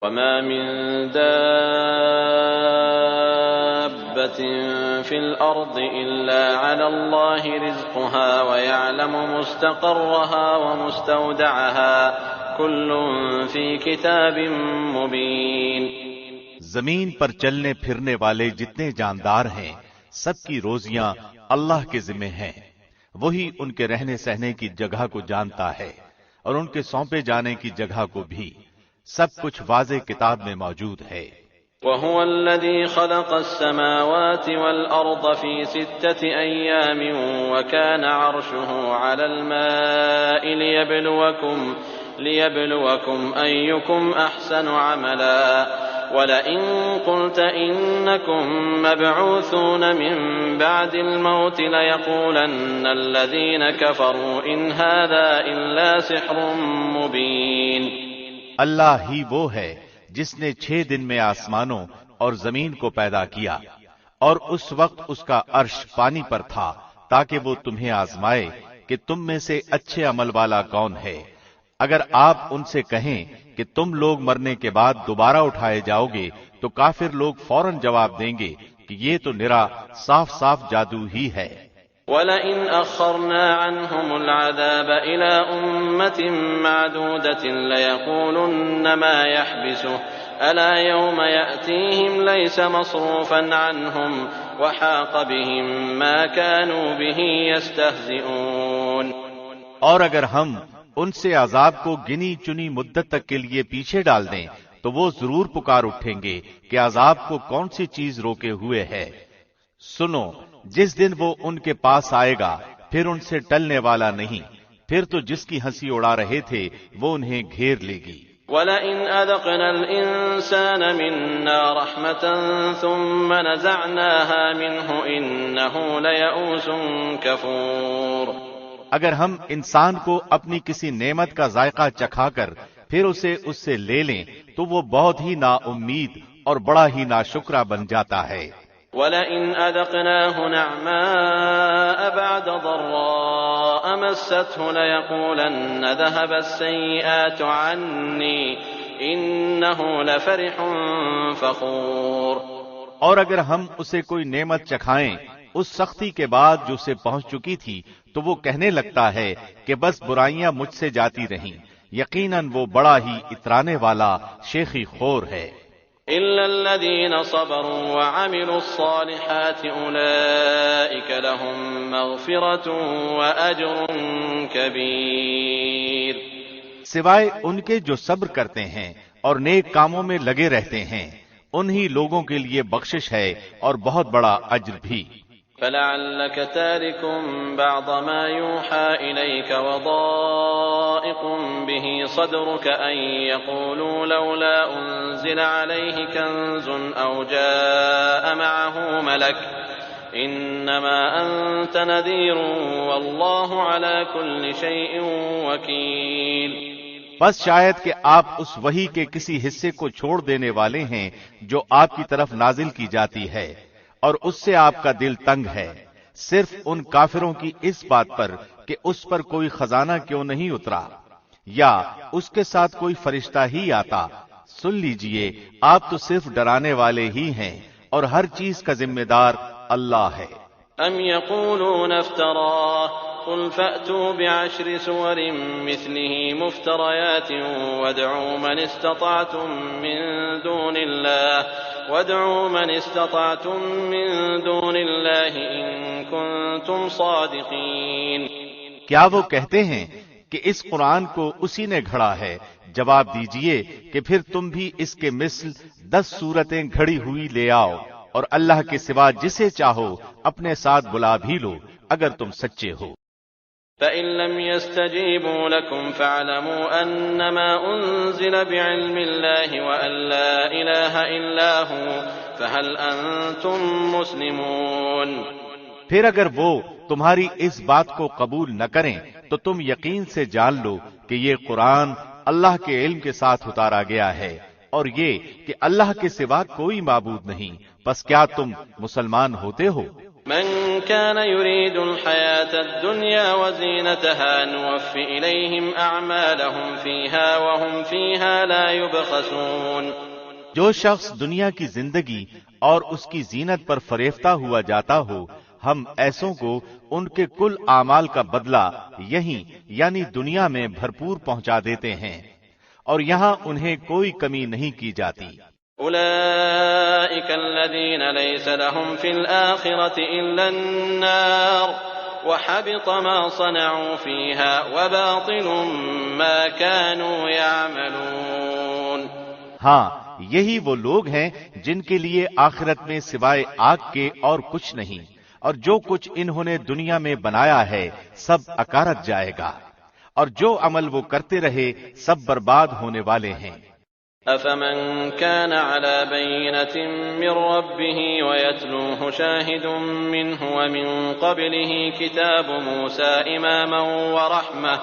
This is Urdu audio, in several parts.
وما من دابة في الأرض إلا على الله رزقها ويعلم مستقرها ومستودعها كل في كتاب مبين. زمین پر چلنے پھرنے والے جتنے جاندار ہیں سب کی روزیاں اللہ کے ذمہ ہیں. وہی ان کے رہنے سہنے کی جگہ کو جانتا ہے اور ان کے سونپے جانے کی جگہ کو بھی. سب کچھ واضح کتاب میں موجود ہے. وهو الذي خلق السماوات والأرض في 6 أيام وكان عرشه على الماء ليبلوكم أيكم أحسن عملا ولئن قلت إنكم مبعوثون من بعد الموت ليقولن الذين كفروا إن هذا إلا سحر مبين. اللہ ہی وہ ہے جس نے 6 دن میں آسمانوں اور زمین کو پیدا کیا اور اس وقت اس کا عرش پانی پر تھا تاکہ وہ تمہیں آزمائے کہ تم میں سے اچھے عمل والا کون ہے. اگر آپ ان سے کہیں کہ تم لوگ مرنے کے بعد دوبارہ اٹھائے جاؤ گے تو کافر لوگ فوراً جواب دیں گے کہ یہ تو نرا صاف صاف جادو ہی ہے. وَلَئِنْ أَخَّرْنَا عَنْهُمُ الْعَذَابَ إِلَىٰ أُمَّةٍ مَّعْدُودَةٍ لَّيَقُولُنَّ مَا يَحْبِسُهُ أَلَا يَوْمَ يَأْتِيهِمْ لَيْسَ مَصْرُوفًا عَنْهُمْ وَحَاقَ بِهِم مَّا كَانُوا بِهِ يَسْتَهْزِئُونَ. اور اگر ہم ان سے عذاب کو گنی چنی مدت تک کے لیے پیچھے ڈال دیں تو وہ ضرور پکار اٹھیں گے کہ عذاب کو کون سی چیز روکے ہوئے ہے. سنو، جس دن وہ ان کے پاس آئے گا پھر ان سے ٹلنے والا نہیں، پھر تو جس کی ہنسی اڑا رہے تھے وہ انہیں گھیر لے گی. وَلَئِنْ أَذَقْنَا الْإِنسَانَ مِنَّا رَحْمَةً ثُمَّ نَزَعْنَاهَا مِنْهُ إِنَّهُ لَيَئُوسٌ كَفُورٌ. اگر ہم انسان کو اپنی کسی نعمت کا ذائقہ چکھا کر پھر اسے اس سے لے لیں تو وہ بہت ہی نا امید اور بڑا ہی ناشکرا بن جاتا ہے. وَلَئِنْ أَذَقْنَاهُ نَعْمَاءَ بَعْدَ ضَرَّاءَ مَسَّتْهُ لَيَقُولَنَّ ذَهَبَ السَّيِّئَاتُ عَنِّي إِنَّهُ لَفَرِحٌ فَخُورٌ. اور اگر ہم اسے کوئی نعمت چکھائیں اس سختی کے بعد جو اسے پہنچ چکی تھی تو وہ کہنے لگتا ہے کہ بس برائیاں مجھ سے جاتی رہیں. یقیناً وہ بڑا ہی اترانے والا شیخی خور ہے. إِلَّا الَّذِينَ صَبَرُوا وَعَمِلُوا الصَّالِحَاتِ أُولَئِكَ لَهُم مَّغْفِرَةٌ وَأَجْرٌ كَبِيرٌ. سوائے ان کے جو صبر کرتے ہیں اور نیک کاموں میں لگے رہتے ہیں انہی لوگوں کے لیے بخشش ہے اور بہت بڑا اجر بھی. فَلَعَلَّكَ تَارِكٌ بَعْضَ مَا يُوحَىٰ إِلَيْكَ وَضَائِقٌ بِهِ صَدْرُكَ أَن يَقُولُوا لَوْلَا أُنزِلَ عَلَيْهِ كَنزٌ أَوْ جَاءَ مَعَهُ مَلَكٌ إِنَّمَا أَنتَ نَذِيرٌ وَاللَّهُ عَلَىٰ كُلِّ شَيْءٍ وَكِيلٌ. بس شاید کہ آپ اس وحی کے کسی حصے کو چھوڑ دینے والے ہیں جو آپ کی طرف نازل کی جاتی ہے اور اس سے آپ کا دل تنگ ہے صرف ان کافروں کی اس بات پر کہ اس پر کوئی خزانہ کیوں نہیں اترا یا اس کے ساتھ کوئی فرشتہ ہی آتا. سن لیجئے آپ تو صرف ڈرانے والے ہی ہیں اور ہر چیز کا ذمہ دار اللہ ہے. ام يقولون افتراه قل فأتوا بعشر سور مثله مفتريات وادعوا من استطعتم من دون الله إن كنتم صادقين. کیا وہ کہتے ہیں کہ اس قرآن کو اسی نے گھڑا ہے؟ جواب دیجئے کہ پھر تم بھی اس کے مثل 10 صورتیں گھڑی ہوئی لے آؤ اور اللہ کے سوا جسے چاہو اپنے ساتھ بلا بھی لو اگر تم سچے ہو. فَإِن لَّمْ يَسْتَجِيبُوا لَكُمْ فَاعْلَمُوا أَنَّمَا أُنزِلَ بِعِلْمِ اللَّهِ وَأَن لَّا إِلَٰهَ إِلَّا هُوَ فَهَلْ أَنتُم مُّسْلِمُونَ. پھر اگر وہ تمہاری اس بات کو قبول نہ کریں تو تم یقین سے جان لو کہ یہ قرآن اللہ کے علم کے ساتھ اتارا گیا ہے اور یہ کہ اللہ کے سوا کوئی معبود نہیں. پس کیا تم مسلمان ہوتے ہو؟ من كان يريد الحياة الدنيا وزينتها نوفي إليهم أعمالهم فيها وهم فيها لا يبخسون. جو شخص دنیا کی زندگی اور اس کی زینت پر فریفتہ ہوا جاتا ہو، ہم ایسوں کو ان کے کل اعمال کا بدلہ یہیں یعنی دنیا میں بھرپور پہنچا دیتے ہیں، اور یہاں انہیں کوئی کمی نہیں کی جاتی. أولئك الذين ليس لهم في الآخرة إلا النار وحبط ما صنعوا فيها وباطل ما كانوا يعملون. ہاں، یہی وہ لوگ ہیں جن کے لیے آخرت میں سوائے آگ کے اور کچھ نہیں، اور جو کچھ انہوں نے دنیا میں بنایا ہے سب اکارت جائے گا، اور جو عمل وہ کرتے رہے سب برباد ہونے والے ہیں. أفمن كان على بينة من ربه ويتلوه شاهد منه ومن قبله كتاب موسى إماما ورحمة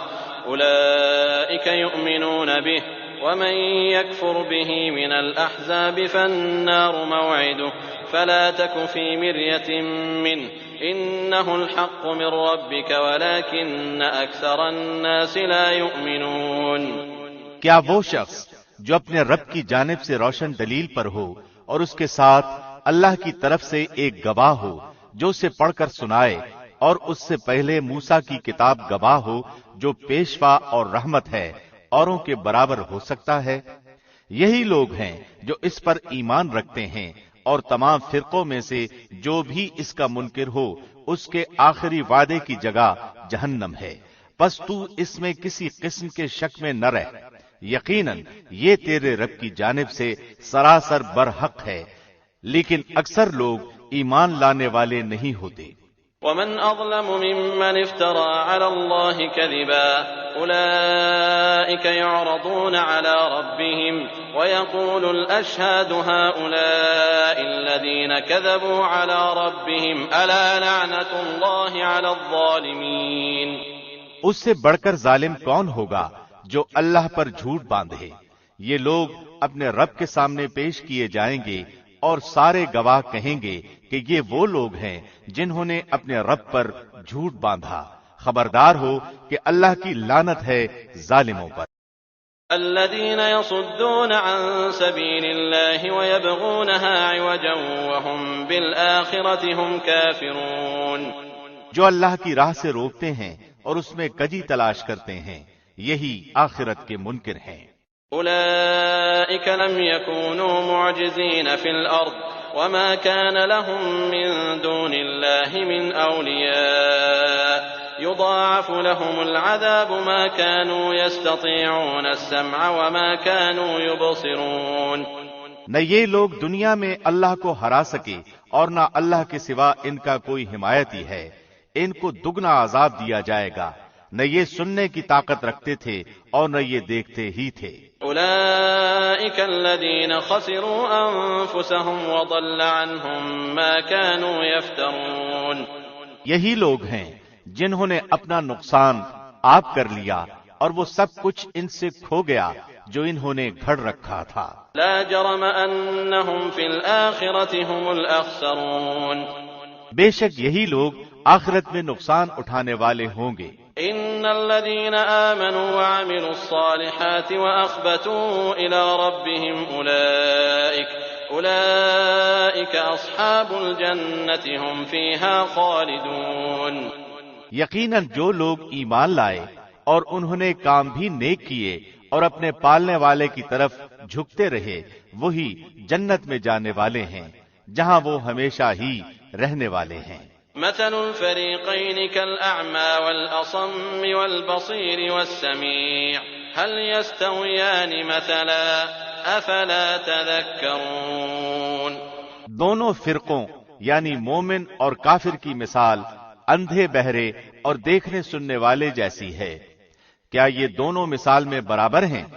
أولئك يؤمنون به ومن يكفر به من الأحزاب فالنار موعده فلا تك في مرية منه إنه الحق من ربك ولكن أكثر الناس لا يؤمنون. کیا وہ شخص جو اپنے رب کی جانب سے روشن دلیل پر ہو اور اس کے ساتھ اللہ کی طرف سے ایک گواہ ہو جو اسے پڑھ کر سنائے، اور اس سے پہلے موسیٰ کی کتاب گواہ ہو جو پیشوا اور رحمت ہے، اوروں کے برابر ہو سکتا ہے؟ یہی لوگ ہیں جو اس پر ایمان رکھتے ہیں، اور تمام فرقوں میں سے جو بھی اس کا منکر ہو اس کے آخری وعدے کی جگہ جہنم ہے. بس تو اس میں کسی قسم کے شک میں نہ رہ، یقیناً یہ تیرے رب کی جانب سے سراسر برحق ہے، لیکن اکثر لوگ ایمان لانے والے نہیں ہوتے. ومن أظلم ممن افترى على الله كذبا أولئك يعرضون على ربهم ويقول الأشهاد هؤلاء الذين كذبوا على ربهم ألا لعنة الله على الظالمين. اس سے بڑھ کر ظالم کون ہوگا جو اللہ پر جھوٹ باندھے؟ یہ لوگ اپنے رب کے سامنے پیش کیے جائیں گے اور سارے گواہ کہیں گے کہ یہ وہ لوگ ہیں جنہوں نے اپنے رب پر جھوٹ باندھا. خبردار ہو کہ اللہ کی لعنت ہے ظالموں پر. الذين يصدون عن سبيل الله ويبغونها عوجا وهم بالآخرة هم كافرون. جو اللہ کی راہ سے روکتے ہیں اور اس میں کجی تلاش کرتے ہیں، یہی آخرت کے منکر ہیں. أولئك لم يكونوا معجزين في الأرض وما كان لهم من دون الله من أولياء يضاعف لهم العذاب ما كانوا يستطيعون السمع وما كانوا يبصرون. نہ یہ لوگ دنیا میں اللہ کو ہرا سکے اور نہ اللہ کے سوا ان کا کوئی حمایتی ہے. ان کو دگنا عذاب دیا جائے گا. نہ یہ سننے کی طاقت رکھتے تھے اور نہ یہ دیکھتے ہی تھے. أولئك الذين خسروا أنفسهم وضل عنهم ما كانوا يفترون. یہی لوگ ہیں جنہوں نے اپنا نقصان آپ کر لیا اور وہ سب کچھ ان سے کھو گیا جو انہوں نے گھڑ رکھا تھا. لا جرم أنهم في الآخرة هم الأخسرون. بے شک یہی لوگ آخرت میں نقصان اٹھانے والے ہوں گے. إن الذين آمنوا وعملوا الصالحات وأخبتوا إلى ربهم أولئك أصحاب الجنة هم فيها خالدون. یقیناً جو لوگ ایمان لائے اور انہوں نے کام بھی نیک کیے اور اپنے پالنے والے کی طرف جھکتے رہے، وہی جنت میں جانے والے ہیں جہاں وہ ہمیشہ ہی رہنے والے ہیں. مثل الفريقين كالأعمى والأصم والبصير والسميع هل يستويان مثلا أفلا تذكرون. دونوں فرقوں یعنی مومن اور کافر کی مثال اندھے بہرے اور دیکھنے سننے والے جیسی ہے. کیا یہ دونوں مثال میں برابر ہیں؟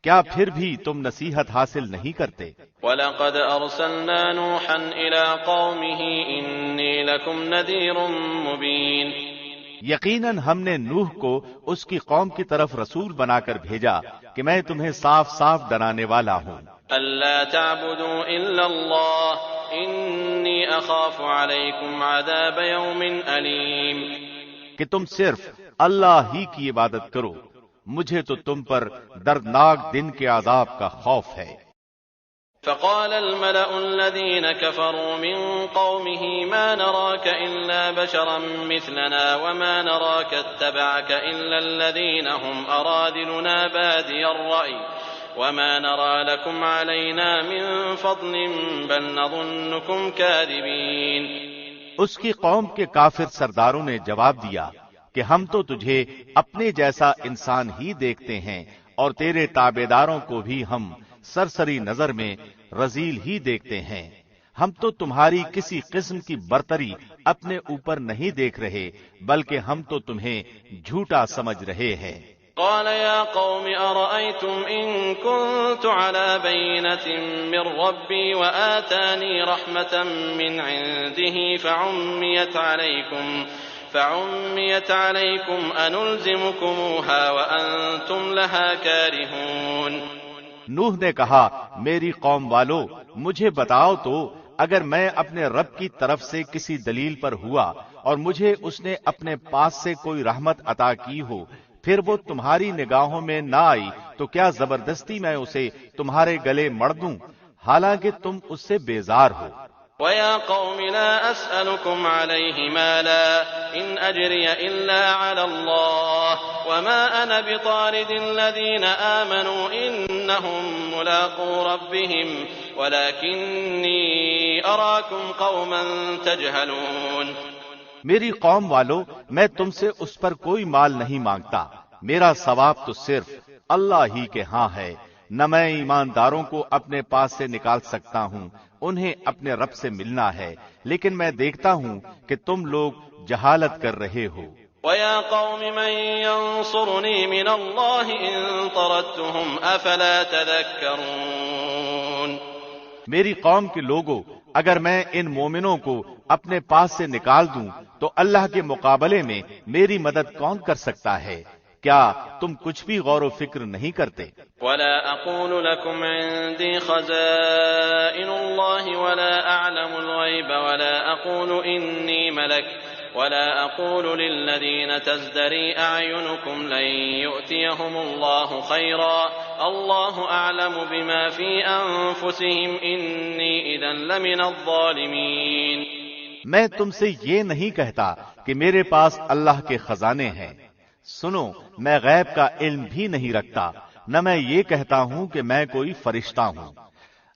کیا پھر بھی تم نصیحت حاصل نہیں کرتے؟ وَلَقَدْ أَرْسَلْنَا نُوحًا إِلَىٰ قَوْمِهِ إِنِّي لَكُمْ نَذِيرٌ مُّبِينٌ. یقیناً ہم نے نوح کو اس کی قوم کی طرف رسول بنا کر بھیجا کہ میں تمہیں صاف صاف ڈرانے والا ہوں. أَلَّا تَعْبُدُوا إِلَّا اللَّهَ إني أخاف عليكم عذاب يوم أليم. کہ تم صرف اللہ ہی کی عبادت کرو، مجھے تو تم پر دردناک دن کے عذاب کا خوف ہے۔ فقال الملأ الذين كفروا من قومه ما نراك إلا بشرا مثلنا وما نراك اتبعك إلا الذين هم أرادلنا بادي الرأي وما نرى لكم علينا من فضل بل نظنكم كاذبين. اس کی قوم کے کافر سرداروں نے جواب دیا کہ ہم تو تجھے اپنے جیسا انسان ہی دیکھتے ہیں اور تیرے تابعداروں کو بھی ہم سرسری نظر میں رذیل ہی دیکھتے ہیں، ہم تو تمہاری کسی قسم کی برتری اپنے اوپر نہیں دیکھ رہے بلکہ ہم تو تمہیں جھوٹا سمجھ رہے ہیں۔ قال يا قوم أرأيتم إن كنت على بينة من ربي وآتاني رحمة من عنده فعميت عليكم أنلزمكموها وأنتم لها كارهون. نوح نے کہا میری قوم والو مجھے بتاؤ تو اگر میں اپنے رب کی طرف سے کسی دلیل پر ہوا اور مجھے اس نے اپنے پاس سے کوئی رحمت عطا کی ہو پھر وہ تمہاری نگاہوں میں نہ آئی تو کیا زبردستی میں اسے تمہارے گلے مڑ دوں حالانکہ تم اس سے بیزار ہو۔ وَيَا قَوْمِ لَا أَسْأَلُكُمْ عَلَيْهِ مَالًا إِنْ أَجْرِيَ إِلَّا عَلَى اللَّهِ وَمَا أَنَا بِطَارِدِ الَّذِينَ آمَنُوا إِنَّهُمْ مُلَاقُو رَبِّهِمْ وَلَكِنِّي أَرَاكُمْ قَوْمًا تَجْهَلُونَ. میری قوم والو میں تم سے اس پر کوئی مال نہیں مانگتا، میرا ثواب تو صرف اللہ ہی کے ہاں ہے، نہ میں ایمانداروں کو اپنے پاس سے نکال سکتا ہوں، انہیں اپنے رب سے ملنا ہے، لیکن میں دیکھتا ہوں کہ تم لوگ جہالت کر رہے ہو۔ وَيَا قَوْمِ مَن يَنصُرُنِي مِنَ اللَّهِ إِن طَرَدتُّهُمْ أَفَلَا تَذَكَّرُونَ. میری قوم کے لوگوں اگر میں ان مومنوں کو اپنے پاس سے نکال دوں تو اللہ کے مقابلے میں میری مدد کون کر سکتا ہے؟ کیا تم کچھ بھی غور و فکر نہیں کرتے؟ وَلَا أَقُولُ لَكُمْ عِندِي خَزَائِنُ اللَّهِ وَلَا أَعْلَمُ الْغَيْبَ وَلَا أَقُولُ إِنِّي مَلَكٌ وَلَا أَقُولُ لِلَّذِينَ تَزْدَرِي أَعْيُنُكُمْ لَن يُؤْتِيَهُمُ اللَّهُ خَيْرًا اللَّهُ أَعْلَمُ بِمَا فِي أَنفُسِهِمْ إِنِّي إِذًا لَّمِنَ الظَّالِمِينَ. میں تم سے یہ نہیں کہتا کہ میرے پاس اللہ کے خزانے ہیں، سنو میں غیب کا علم بھی نہیں رکھتا، نہ میں یہ کہتا ہوں کہ میں کوئی فرشتہ ہوں،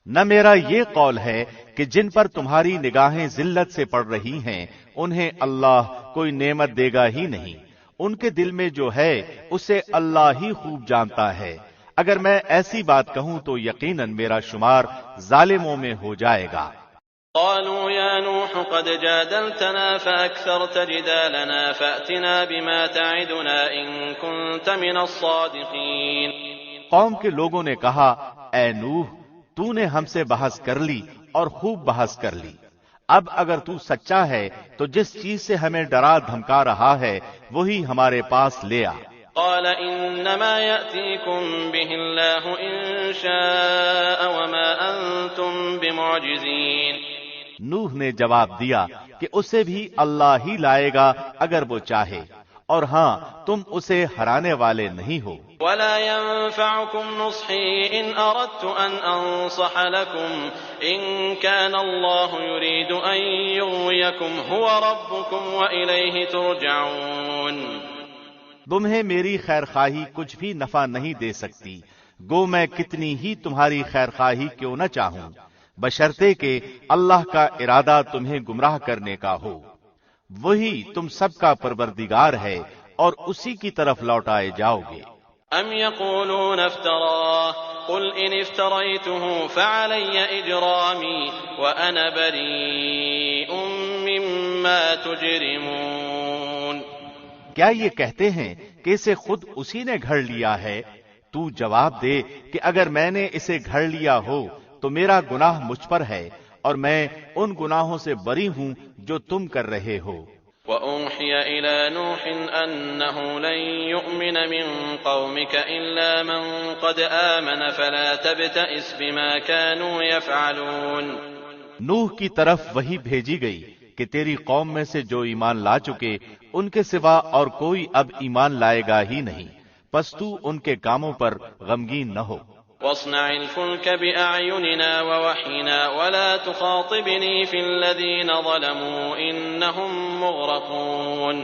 نہ میرا یہ قول ہے کہ جن پر تمہاری نگاہیں ذلت سے پڑ رہی ہیں انہیں اللہ کوئی نعمت دے گا ہی نہیں، ان کے دل میں جو ہے اسے اللہ ہی خوب جانتا ہے، اگر میں ایسی بات کہوں تو یقیناً میرا شمار ظالموں میں ہو جائے گا۔ قالوا يا نوح قد جادلتنا فأكثرت جدالنا فأتنا بما تعدنا إن كنت من الصادقين. قوم کے لوگوں نے کہا اے نوح تو نے ہم سے بحث کر لی اور خوب بحث کر لی، اب اگر تو سچا ہے تو جس چیز سے ہمیں ڈرا دھمکا رہا ہے وہی ہمارے پاس لے آ۔ قال إنما يأتيكم به الله إن شاء وما أنتم بمعجزين. نوح نے جواب دیا کہ اسے بھی اللہ ہی لائے گا اگر وہ چاہے، اور ہاں تم اسے ہرانے والے نہیں ہو۔ ولا ينفعكم نصحي إن أردت أن أنصح لكم إن كان الله يريد أن يغويكم هو ربكم وإليه ترجعون. تمہیں میری خیر خواہی کچھ بھی نفع نہیں دے سکتی، گو میں کتنی ہی تمہاری خیر خواہی کیوں نہ چاہوں، بشرطے کہ اللہ کا ارادہ تمہیں گمراہ کرنے کا ہو، وہی تم سب کا پروردگار ہے اور اسی کی طرف لوٹائے جاؤ گے۔ ام یقولون افتراه قل ان افتریته فعلی اجرامی وانا بریء مما تجرمون. کیا یہ کہتے ہیں کہ اسے خود اسی نے گھڑ لیا ہے؟ تو جواب دے کہ اگر میں نے اسے گھڑ لیا ہو تو میرا گناہ مجھ پر ہے اور میں ان گناہوں سے بری ہوں جو تم کر رہے ہو۔ وَأُوحِيَ إِلَى نُوحٍ أَنَّهُ لَن يُؤْمِنَ مِن قَوْمِكَ إِلَّا مَن قَدْ آمَنَ فَلَا تَبْتَئِسْ بِمَا كَانُوا يَفْعَلُونَ. نوح کی طرف وہی بھیجی گئی کہ تیری قوم میں سے جو ایمان لا چکے ان کے سوا اور کوئی اب ایمان لائے گا ہی نہیں، پس تو ان کے کاموں پر غمگین نہ ہو۔ واصنع الفلك بأعيننا ووحينا ولا تخاطبني في الذين ظلموا إنهم مغرقون۔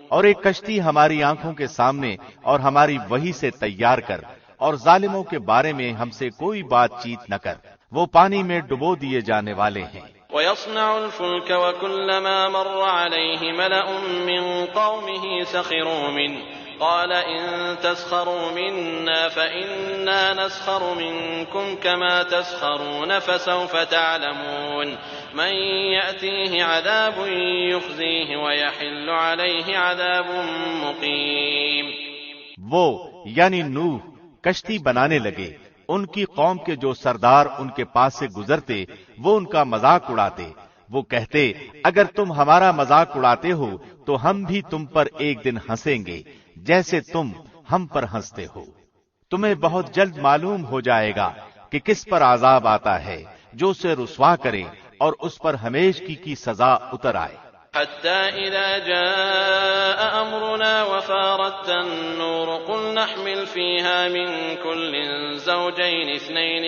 اور ایک کشتی ہماری آنکھوں کے سامنے اور ہماری وحی سے تیار کر، اور ظالموں کے بارے میں ہم سے کوئی بات چیت نہ کر، وہ پانی میں ڈبو دیے جانے والے ہیں۔ ويصنع الفلك وكلما مر عليه ملأ من قومه سخروا منه قال إن تسخروا منا فإنا نسخر منكم كما تسخرون فسوف تعلمون من يأتيه عذاب يخزيه ويحل عليه عذاب مقيم۔ وہ یعنی نوح کشتی بنانے لگے، ان کی قوم کے جو سردار ان کے پاس سے گزرتے وہ ان کا مذاق اڑاتے، وہ کہتے اگر تم ہمارا مذاق اڑاتے ہو تو ہم بھی تم پر ایک دن ہنسیں گے جیسے تم ہم پر ہنستے ہو۔ تمہیں بہت جلد معلوم ہو جائے گا کہ کس پر عذاب آتا ہے جو اسے رسوا کرے اور اس پر ہمیشگی کی سزا اتر آئے۔ حتى إذا جاء أمرنا وفارت النور قل نحمل فيها من كل زوجين اثنين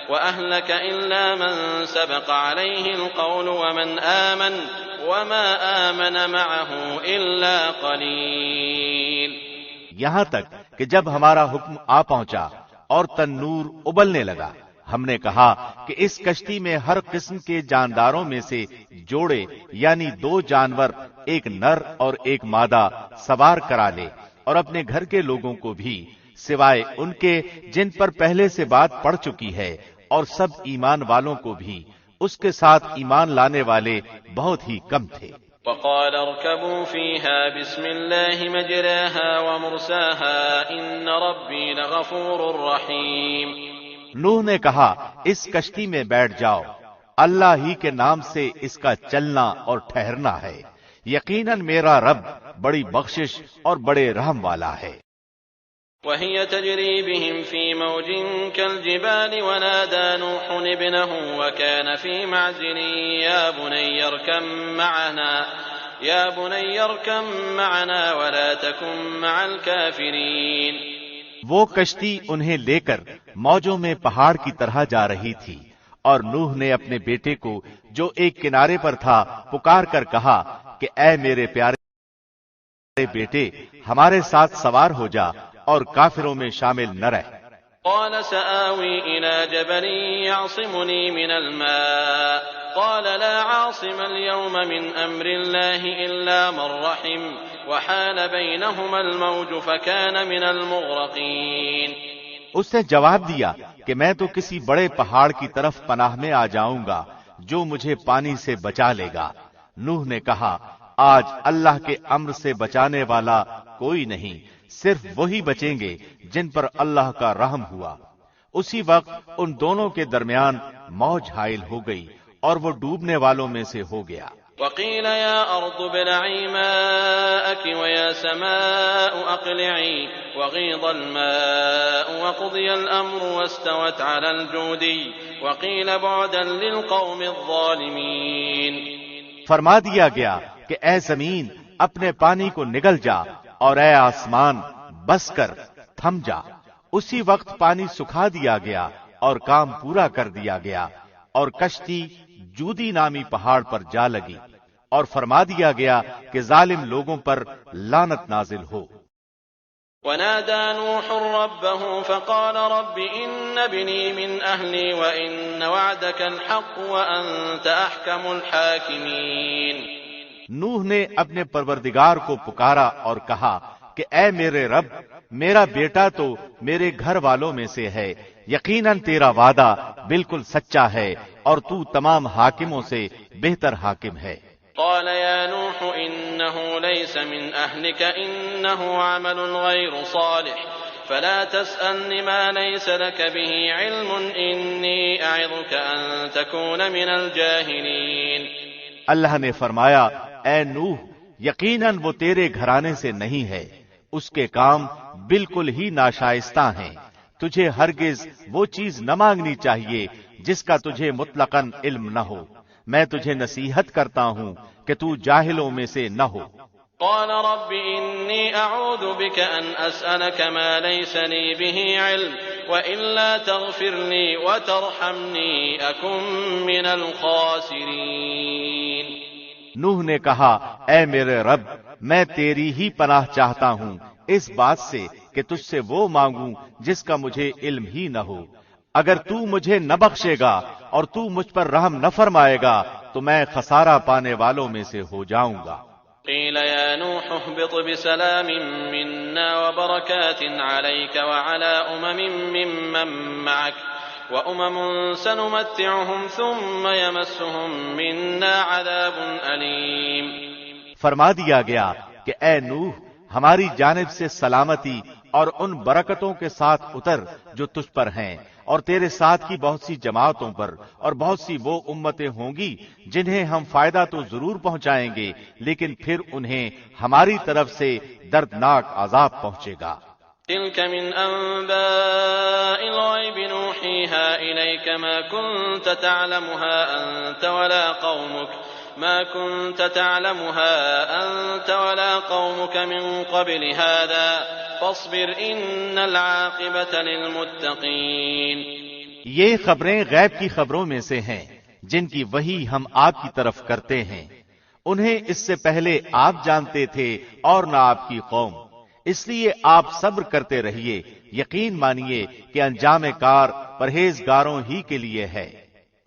وأهلك إلا من سبق عليه القول ومن آمن وما آمن معه إلا قليل۔ یہاں تک کہ جب ہمارا حکم آ پہنچا اور تنور ابلنے لگا، ہم نے کہا کہ اس کشتی میں ہر قسم کے جانداروں میں سے جوڑے یعنی 2 جانور، ایک نر اور ایک مادہ سوار کرا لے، اور اپنے گھر کے لوگوں کو بھی سوائے ان کے جن پر پہلے سے بات پڑ چکی ہے، اور سب ایمان والوں کو بھی اس کے ساتھ ایمان لانے والے بہت ہی کم تھے۔ وقال اركبوا فيها بسم الله مجراها ومرساها إن ربي لغفور رحيم۔ نوح نے کہا اس کشتی میں بیٹھ جاؤ، اللہ ہی کے نام سے اس کا چلنا اور ٹھہرنا ہے، یقیناً میرا رب بڑی بخشش اور بڑے رحم والا ہے۔ وهي تجري بهم في موج كالجبال ونادى نوح ابنه وكان في معزل يا بني اركب معنا ولا تكن مع الكافرين۔ وہ کشتی انہیں لے کر موجوں میں پہاڑ کی طرح جا رہی تھی، اور نوح نے اپنے بیٹے کو جو ایک کنارے پر تھا پکار کر کہا کہ اے میرے پیارے بیٹے ہمارے ساتھ سوار ہو جا اور کافروں میں شامل نہ رہ۔ قال سآوي إلى جبل يعصمني من الماء قال لا عاصم اليوم من أمر الله إلا من رحم وحال بينهما الموج فكان من المغرقين۔ اس نے جواب دیا کہ میں تو کسی بڑے پہاڑ کی طرف پناہ میں آ جاؤں گا جو مجھے پانی سے بچا لے گا۔ نوح نے کہا آج اللہ کے امر سے بچانے والا کوئی نہیں، صرف وہی بچیں گے جن پر اللہ کا رحم ہوا۔ اسی وقت ان دونوں کے درمیان موج حائل ہو گئی اور وہ ڈوبنے والوں میں سے ہو گیا۔ وقيل يا أرض ابلعي ماءك ويا سماء أقلعي وغيض الماء وقضي الأمر واستوت على الجودي وقيل بعدا للقوم الظالمين۔ فرما دیا گیا کہ اے زمین اپنے پانی کو نگل جا، اور اے آسمان بس کر تھم جا۔ اسی وقت پانی سکھا دیا گیا اور کام پورا کر دیا گیا، اور کشتی جودی نامی پہاڑ پر جا لگی، اور فرما دیا گیا کہ ظالم لوگوں پر لعنت نازل ہو۔ ونادى نوح ربه فقال رب إن ابني من أهلي وإن وعدك الحق وأنت أحكم الحاكمين۔ نوح نے اپنے پروردگار کو پکارا اور کہا کہ اے میرے رب، میرا بیٹا تو میرے گھر والوں میں سے ہے، یقیناً تیرا وعدہ بالکل سچا ہے اور تو تمام حاکموں سے بہتر حاکم ہے۔ قال يا نوح إنه ليس من أهلك إنه عمل غير صالح فلا تسألني ما ليس لك به علم إني أعظك أن تكون من الجاهلين۔ اللہ نے فرمایا اے نوح یقیناً وہ تیرے گھرانے سے نہیں ہے، اس کے کام بالکل ہی ناشائستہ ہیں، تجھے ہرگز وہ چیز نہ مانگنی چاہیے جس کا تجھے مطلقاً علم نہ ہو. میں تجھے نصیحت کرتا ہوں کہ تو جاہلوں میں سے نہ ہو. قال رب إني أعوذ بك أن أسألك ما ليس لي به علم وإلا تغفر لي وترحمني أكن من الخاسرين. نوح نے کہا اے میرے رب میں تیری ہی پناہ چاہتا ہوں اس بات سے کہ تجھ سے وہ مانگوں جس کا مجھے علم ہی نہ ہو. اگر تو مجھے نہ بخشے گا اور تو مجھ پر رحم نہ فرمائے گا تو میں خسارہ پانے والوں میں سے ہو جاؤں گا. قيل يا نوح اهبط بسلام منا وبركات عليك وعلى ممن معك وأمم سنمتعهم ثم يمسهم منا عذاب أليم. فرما دیا گیا کہ اے نوح ہماری جانب سے سلامتی اور ان برکتوں کے ساتھ اتر جو تجھ پر ہیں اور تیرے ساتھ کی بہت سی جماعتوں پر اور بہت سی وہ امتیں ہوں گی جنہیں ہم فائدہ تو ضرور پہنچائیں گے لیکن پھر انہیں ہماری طرف سے دردناک عذاب پہنچے گا. تلك من أنباء الغيب نوحيها إليك ما كنت تعلمها أنت ولا قومك من قبل هذا فاصبر إن العاقبة للمتقين. یہ خبریں غیب کی خبروں میں سے ہیں جن کی وحی ہم آپ کی طرف کرتے ہیں. انہیں اس سے پہلے آپ جانتے تھے اور نہ آپ کی قوم، اس لیے آپ صبر کرتے رہیے. یقین مانیے کہ انجام کار پرہیزگاروں ہی کے لیے ہے.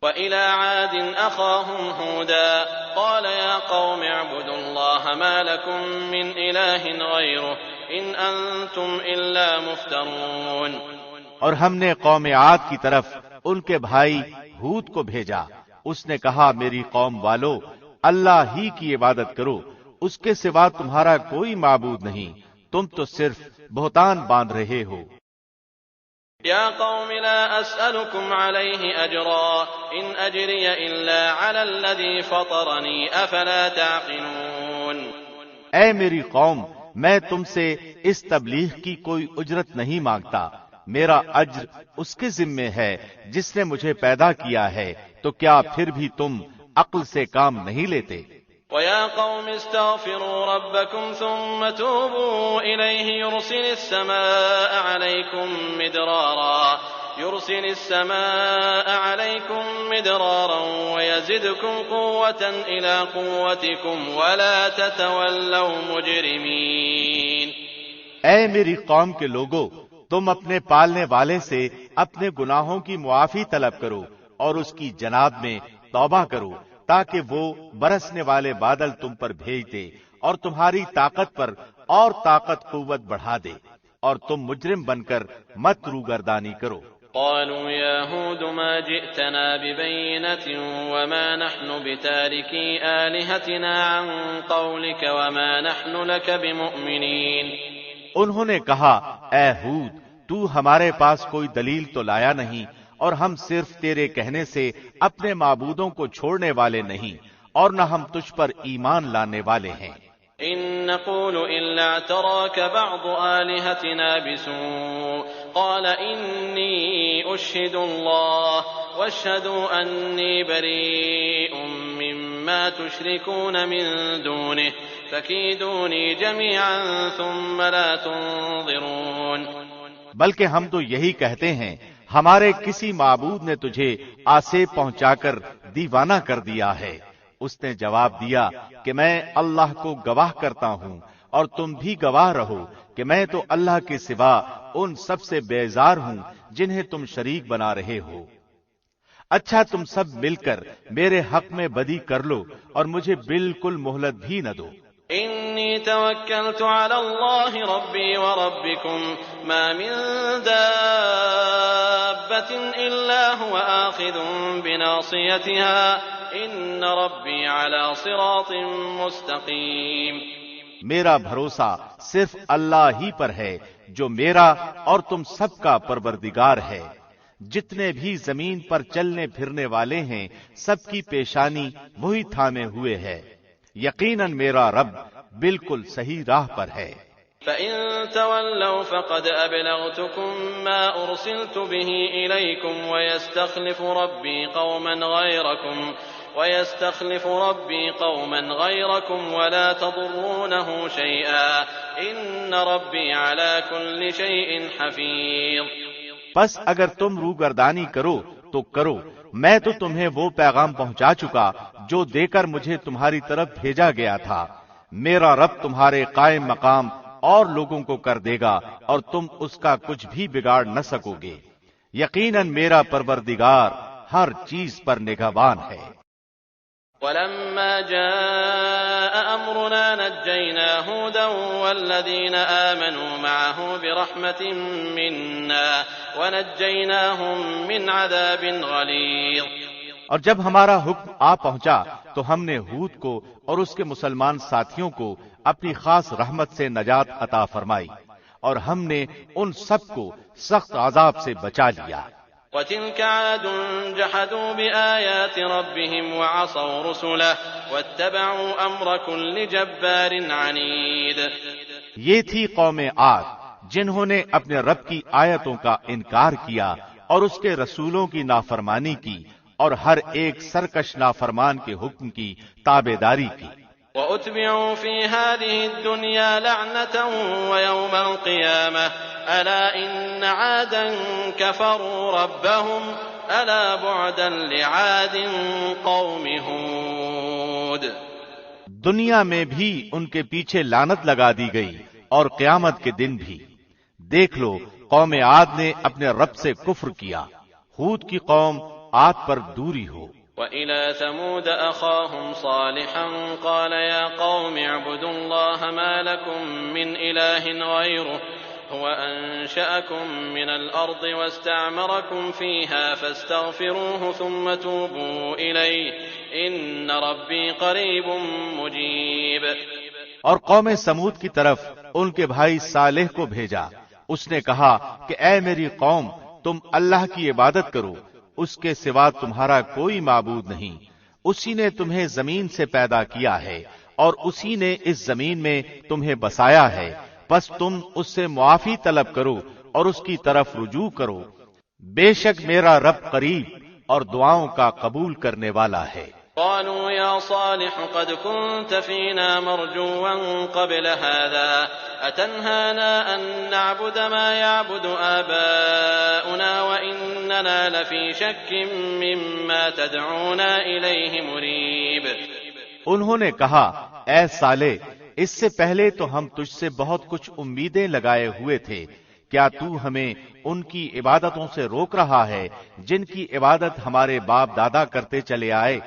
وَإِلَى عَادٍ أَخَاهُمْ هُودًا قَالَ يَا قَوْمِ اعْبُدُوا اللَّهَ مَا لَكُمْ مِنْ إِلَٰهٍ غَيْرُهُ إِنْ أَنْتُمْ إِلَّا مُفْتَرُونَ. اور ہم نے قوم عاد کی طرف ان کے بھائی ہود کو بھیجا. اس نے کہا میری قوم والو اللہ ہی کی عبادت کرو، اس کے سوا تمہارا کوئی معبود نہیں، تم تو صرف بہتان باندھ رہے ہو. يا قوم لا أسألكم عليه أجرا إن أجري إلا على الذي فطرني أفلا تعقلون. اے میری قوم میں تم سے اس تبلیغ کی کوئی اجرت نہیں مانگتا، میرا اجر اس کے ذمے ہے جس نے مجھے پیدا کیا ہے، تو کیا پھر بھی تم عقل سے کام نہیں لیتے؟ وَيَا قَوْمِ اسْتَغْفِرُوا رَبَّكُمْ ثُمَّ تُوبُوا إِلَيْهِ يُرْسِلِ السَّمَاءَ عَلَيْكُمْ مِدْرَارًا وَيَزِدْكُمْ قُوَّةً إِلَى قُوَّتِكُمْ وَلَا تَتَوَلَّوْا مُجْرِمِينَ. اے میری قوم کے لوگو تم اپنے پالنے والے سے اپنے گناہوں کی معافی طلب کرو اور اس کی جناب میں توبہ کرو تاکہ وہ برسنے والے بادل تم پر بھیج دے اور تمہاری طاقت پر اور طاقت قوت بڑھا دے اور تم مجرم بن کر مت روگردانی کرو. قالوا يا هود ما جئتنا ببينة وما نحن بتاركي آلهتنا عن قولك وما نحن لك بمؤمنين. انہوں نے کہا اے ہود تو ہمارے پاس کوئی دلیل تو لایا نہیں اور ہم صرف تیرے کہنے سے اپنے معبودوں کو چھوڑنے والے نہیں اور نہ ہم تجھ پر ایمان لانے والے ہیں. إن نقول إلا اعتراك بعض آلهتنا بسوء قال إني أشهد الله واشهدوا أني بريء مما تشركون من دونه فكيدوني جميعا ثم لا تنظرون. بلکہ ہم تو یہی کہتے ہیں ہمارے کسی معبود نے تجھے آسیب پہنچا کر دیوانہ کر دیا ہے. اس نے جواب دیا کہ میں اللہ کو گواہ کرتا ہوں اور تم بھی گواہ رہو کہ میں تو اللہ کے سوا ان سب سے بیزار ہوں جنہیں تم شریک بنا رہے ہو. اچھا تم سب مل کر میرے حق میں بدی کر لو اور مجھے بالکل مہلت بھی نہ دو. إني توكلت على الله ربي وربكم ما من دابة إلا هو آخذ بناصيتها إن ربي على صراط مستقيم. میرا بھروسہ صرف اللہ ہی پر ہے جو میرا اور تم سب کا پروردگار ہے. جتنے بھی زمین پر چلنے پھرنے والے ہیں سب کی پیشانی وہی تھامے ہوئے ہے. یقیناً میرا رب بالکل صحیح راہ پر ہے. فإن تولوا فقد أبلغتكم ما أرسلت به إليكم ويستخلف ربي قوما غيركم ولا تضرونه شيئا إن ربي على كل شيء حفيظ۔ پس اگر تم روگردانی کرو تو کرو، میں تو تمہیں وہ پیغام پہنچا چکا جو دے کر مجھے تمہاری طرف بھیجا گیا تھا۔ میرا رب تمہارے قائم مقام اور لوگوں کو کر دے گا اور تم اس کا کچھ بھی بگاڑ نہ سکو گے۔ یقیناً میرا پروردگار ہر چیز پر نگہبان ہے۔ ولما جاء أمرنا نجينا هودا والذين آمنوا معه برحمة منا ونجيناهم من عذاب غليظ۔ اور جب ہمارا حکم آ پہنچا تو ہم نے ہود کو اور اس کے مسلمان ساتھیوں کو اپنی خاص رحمت سے نجات عطا فرمائی، اور ہم نے ان سب کو سخت عذاب سے بچا لیا۔ وَتِلْكَ عَادٌ جَحَدُوا بِآيَاتِ رَبِّهِمْ وَعَصَوْا رُسُلَهُ وَاتَّبَعُوا أَمْرَ كُلِّ جَبَّارٍ عَنِيدٍ۔ یہ تھی قوم عاد جنہوں نے اپنے رب کی آیتوں کا انکار کیا اور اس کے رسولوں کی نافرمانی کی اور ہر ایک سرکش نافرمان کے حکم کی تابعداری کی۔ وَأُتْبِعُوا فِي هَذِهِ الدُّنْيَا لَعْنَةً وَيَوْمَ الْقِيَامَةِ أَلَا إِنَّ عَادًا كَفَرُوا رَبَّهُمْ أَلَا بُعْدًا لِعَادٍ قَوْمِ هُودٍ۔ دنیا میں بھی ان کے پیچھے لعنت لگا دی گئی اور قیامت کے دن بھی۔ دیکھ لو قوم عاد نے اپنے رب سے کفر کیا، ہود کی قوم عاد پر دوری ہو۔ وَإِلَى ثَمُودَ أَخَاهُمْ صَالِحًا قَالَ يَا قَوْمِ اعْبُدُوا اللَّهَ مَا لَكُمْ مِنْ إِلَٰهٍ غَيْرُهُ هُوَ أَنشَأَكُم مِّنَ الْأَرْضِ وَاسْتَعْمَرَكُمْ فِيهَا فَاسْتَغْفِرُوهُ ثُمَّ تُوبُوا إِلَيْهِ إِنَّ رَبِّي قَرِيبٌ مُّجِيبٌ۔ اور قوم سمود کی طرف ان کے بھائی صالح کو بھیجا، اس نے کہا کہ اے میری قوم، تم اللہ کی عبادت کرو، اس کے سوا تمہارا کوئی معبود نہیں۔ اسی نے تمہیں زمین سے پیدا کیا ہے اور اسی نے اس زمین میں تمہیں بسایا ہے، پس تم اس سے معافی طلب کرو اور اس کی طرف رجوع کرو، بے شک میرا رب قریب اور دعاؤں کا قبول کرنے والا ہے۔ قالوا يا صالح قد كنت فينا مرجوا قبل هذا أتنهانا أن نعبد ما يعبد آباؤنا وإننا لفي شك مما تدعونا إليه مريب۔ انہوں نے کہا اے صالح، اس سے پہلے تو ہم تجھ سے بہت کچھ امیدیں لگائے ہوئے تھے، کیا تو ہمیں ان کی عبادتوں سے روک رہا ہے جن کی عبادت ہمارے باپ دادا کرتے چلے آئے؟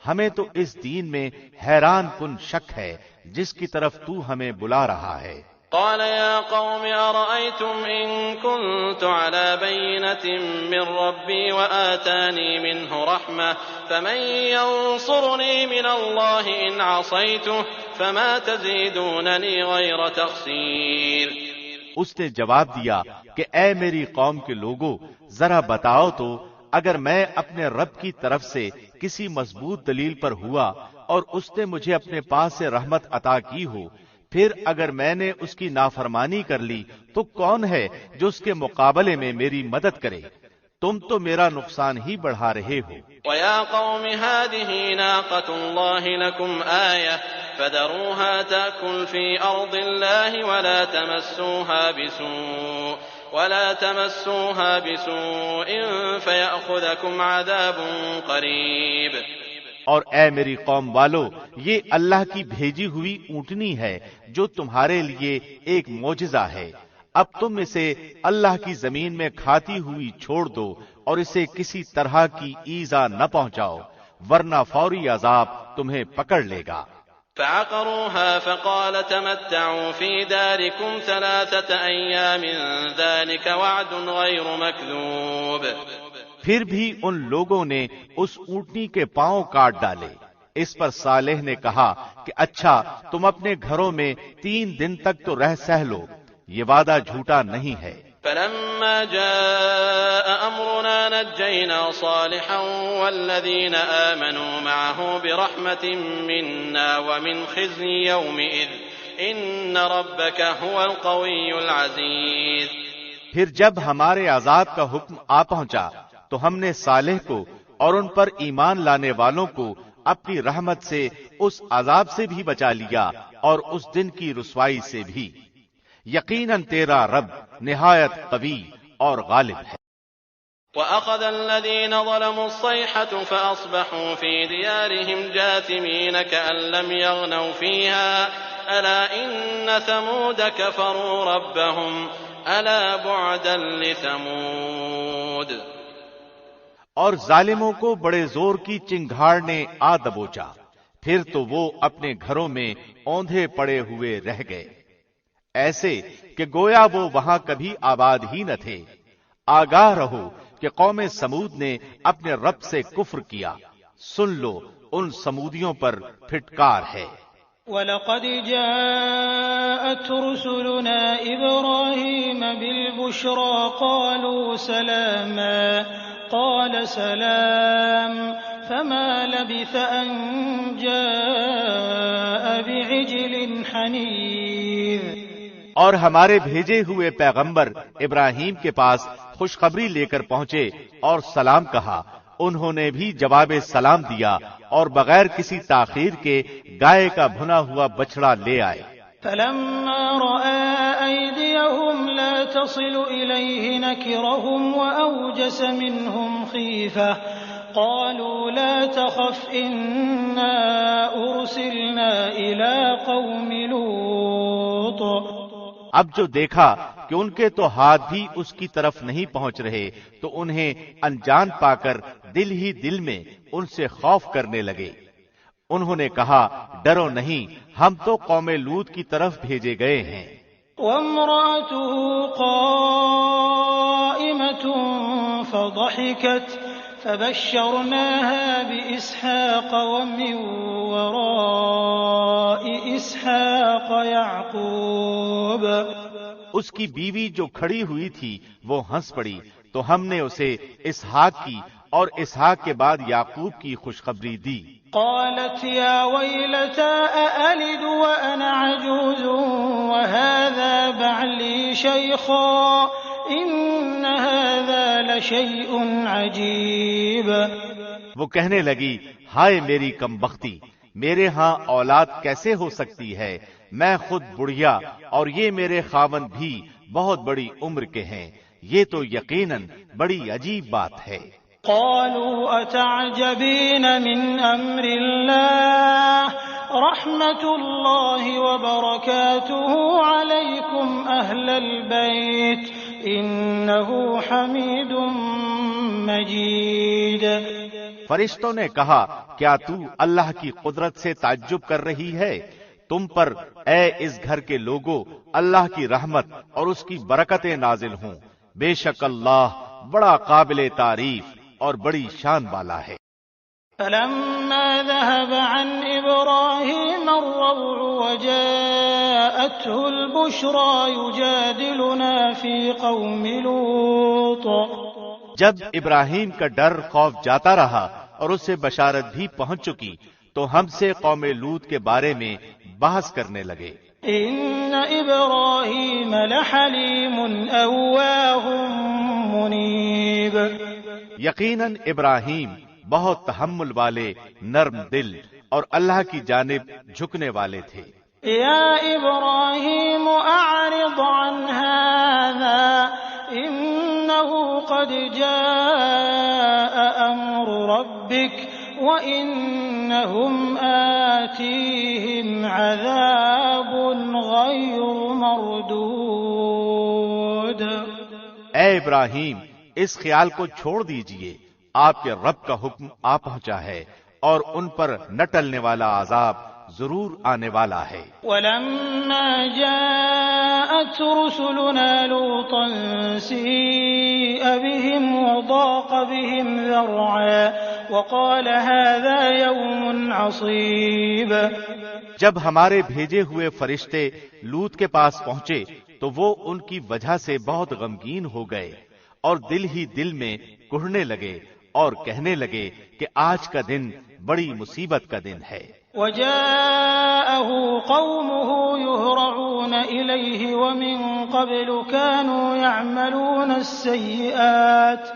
ہمیں تو اس دین میں حیران کن شک ہے جس کی طرف تو ہمیں بلا رہا ہے۔ قال يا قوم أرأيتم إن كنت على بينة من ربي وآتاني منه رحمة فمن ينصرني من الله إن عصيته فما تزيدونني غير تخسير۔ اس نے جواب دیا کہ اے میری قوم کے لوگوں، ذرا بتاؤ تو اگر میں اپنے رب کی طرف سے کسی مضبوط دلیل پر ہوا اور اس نے مجھے اپنے پاس سے رحمت عطا کی ہو، پھر اگر میں نے اس کی نافرمانی کر لی تو کون ہے جو اس کے مقابلے میں میری مدد کرے؟ تم تو میرا نقصان ہی بڑھا رہے ہو۔ وَيَا قَوْمِ هَٰذِهِ نَاقَةُ اللَّهِ لَكُمْ آيَةٌ فَذَرُوهَا تَأْكُلْ فِي أَرْضِ اللَّهِ ولا تمسوها بسوء فيأخذكم عذاب قريب۔ اور اے میری قوم والو، یہ اللہ کی بھیجی ہوئی اونٹنی ہے جو تمہارے لیے ایک معجزہ ہے۔ اب تم اسے اللہ کی زمین میں کھاتی ہوئی چھوڑ دو اور اسے کسی طرح کی ایذا نہ پہنچاؤ، ورنہ فوری عذاب تمہیں پکڑ لے گا۔ فعقروها فقال تمتعوا في داركم 3 أيام ذلك وعد غير مكذوب۔ پھر بھی ان لوگوں نے اس اونٹنی کے پاؤں کاٹ ڈالے۔ اس پر صالح نے کہا کہ اچھا تم اپنے گھروں میں 3 دن تک تو رہ سہ لو، یہ وعدہ جھوٹا نہیں ہے۔ فلما جاء أمرنا نجينا صالحا والذين آمنوا معه برحمة منا ومن خزي يومئذ إن ربك هو القوي العزيز. پھر جب ہمارے عذاب کا حکم آ پہنچا تو ہم نے صالح کو اور ان پر ایمان لانے والوں کو اپنی رحمت سے اس عذاب سے بھی بچا لیا اور اس دن کی رسوائی سے بھی. یقیناً تیرا رب نہایت قوی اور غالب ہے. وَأَخَذَ الَّذِينَ ظَلَمُوا الصَّيْحَةُ فَأَصْبَحُوا فِي دِيَارِهِمْ جَاثِمِينَ كَأَن لَّمْ يَغْنَوْا فِيهَا أَلَا إِنَّ ثَمُودَ كَفَرُوا رَبَّهُمْ أَلَا بُعْدًا لِّثَمُودَ. اور ظالموں کو بڑے زور کی چنگھاڑ نے آ دبوچا، پھر تو وہ اپنے گھروں میں اوندھے پڑے ہوئے رہ گئے، ایسے کہ گویا وہ وہاں کبھی آباد ہی نہ تھے. آگاہ رہو کہ قوم سمود نے اپنے رب سے کفر کیا، سن لو ان سمودیوں پر پھٹکار ہے. وَلَقَدْ جَاءَتْ رُسُلُنَا إِبْرَاهِيمَ بِالْبُشْرَى قَالُوا سَلَامًا قَالَ سَلَامٌ فَمَا لَبِثَ أَن جَاءَ بِعِجْلٍ حَنِيذٍ. اور ہمارے بھیجے ہوئے پیغمبر ابراہیم کے پاس خوشخبری لے کر پہنچے اور سلام کہا. انہوں نے بھی جواب سلام دیا اور بغیر کسی تاخیر کے گائے کا بھنا ہوا بچڑا لے آئے. فَلَمَّا رَأَىٰ أَيْدِيَهُمْ لَا تَصِلُ إِلَيْهِ نَكِرَهُمْ وَأَوْجَسَ مِنْهُمْ خِيفَةً قَالُوا لَا تَخَفْ إِنَّا أُرْسِلْنَا إِلَىٰ قَوْمِ لُوطٍ. اب جو دیکھا کہ ان کے تو ہاتھ بھی اس کی طرف نہیں پہنچ رہے تو انہیں انجان پا کر دل ہی دل میں ان سے خوف کرنے لگے. انہوں نے کہا ڈرو نہیں، ہم تو قوم لوط کی طرف بھیجے گئے ہیں. وَامْرَأَتُهُ قَائِمَةٌ فَضَحِكَتْ فَبَشَّرْنَاهَا بِإِسْحَاقَ وَمِن وَرَاءِ إِسْحَاقَ يَعْقُوبَ. اس کی بیوی جو کھڑی ہوئی تھی وہ ہنس پڑی تو ہم نے اسے اسحاق کی اور اسحاق کے بعد یعقوب کی خوشخبری دی. قالت يا ويلتى أألد وأنا عجوز وهذا بعلي شيخا إن هذا لشيء عجيب. وہ کہنے لگی ہائے میری کم بختی، میرے ہاں اولاد کیسے ہو سکتی ہے، میں خود بڑھیا اور یہ میرے خاوند بھی بہت بڑی عمر کے ہیں، یہ تو یقیناً بڑی عجیب بات ہے. قالوا أتعجبين من أمر الله رحمة الله وبركاته عليكم أهل البيت إنه حميد مجيد. فرشتوں نے کہا کیا تو اللہ کی قدرت سے تعجب کر رہی ہے؟ تم پر اے اس گھر کے لوگو اللہ کی رحمت اور اس کی برکتیں نازل ہوں، بے شک اللہ بڑا قابل تعریف اور بڑی شان والا ہے. فلما ذهب عن إبراهيم الروع وجاءته البشرى يجادلنا في قوم لوط. جب ابراہیم کا ڈر خوف جاتا رہا اور اسے بشارت بھی پہنچ چکی تو ہم سے قوم لوط کے بارے میں بحث کرنے لگے. ان ابراہیم لحلیم اواه منیب. یقیناً ابراہیم بہت تحمل والے، نرم دل اور اللہ کی جانب جھکنے والے تھے. یا ابراہیم اعرض عن هذا انه قد جاء امر ربك وانهم آتيهم عذاب غير مردود. اے ابراہیم اس خیال کو چھوڑ دیجئے، آپ کے رب کا حکم آ پہنچا ہے اور ان پر نہ ٹلنے والا عذاب ضرور آنے والا ہے. ولما جاءت رسلنا لوطا سيء بهم وضاق بهم ذرعا وقال هذا يوم عصيب. جب ہمارے بھیجے ہوئے فرشتے لوط کے پاس پہنچے تو وہ ان کی وجہ سے بہت غمگین ہو گئے اور دل ہی دل میں کڑھنے لگے اور کہنے لگے کہ آج کا دن بڑی مصیبت کا دن ہے. وجاءه قومه يهرعون إليه ومن قبل كانوا يعملون السيئات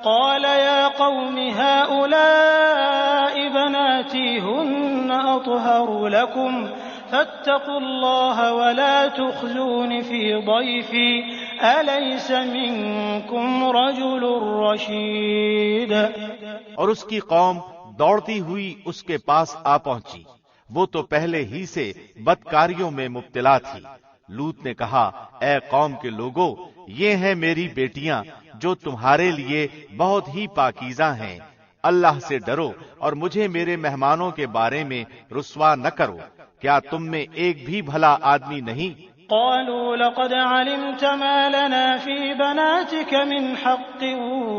قال يا قوم هؤلاء بناتي هن أطهر لكم فاتقوا الله ولا تخزون في ضيفي أليس منكم رجل رشيد۔ اور اس کی قوم دوڑتی ہوئی اس کے پاس آ پہنچی، وہ تو پہلے ہی سے بدکاریوں میں مبتلا تھی۔ لوط نے کہا اے قوم کے لوگوں، یہ ہیں میری بیٹیاں جو تمہارے لیے بہت ہی پاکیزہ ہیں، اللہ سے ڈرو اور مجھے میرے مہمانوں کے بارے میں رسوا نہ کرو، کیا تم میں ایک بھی بھلا آدمی نہیں؟ قالوا لقد علمت ما لنا في بناتك من حق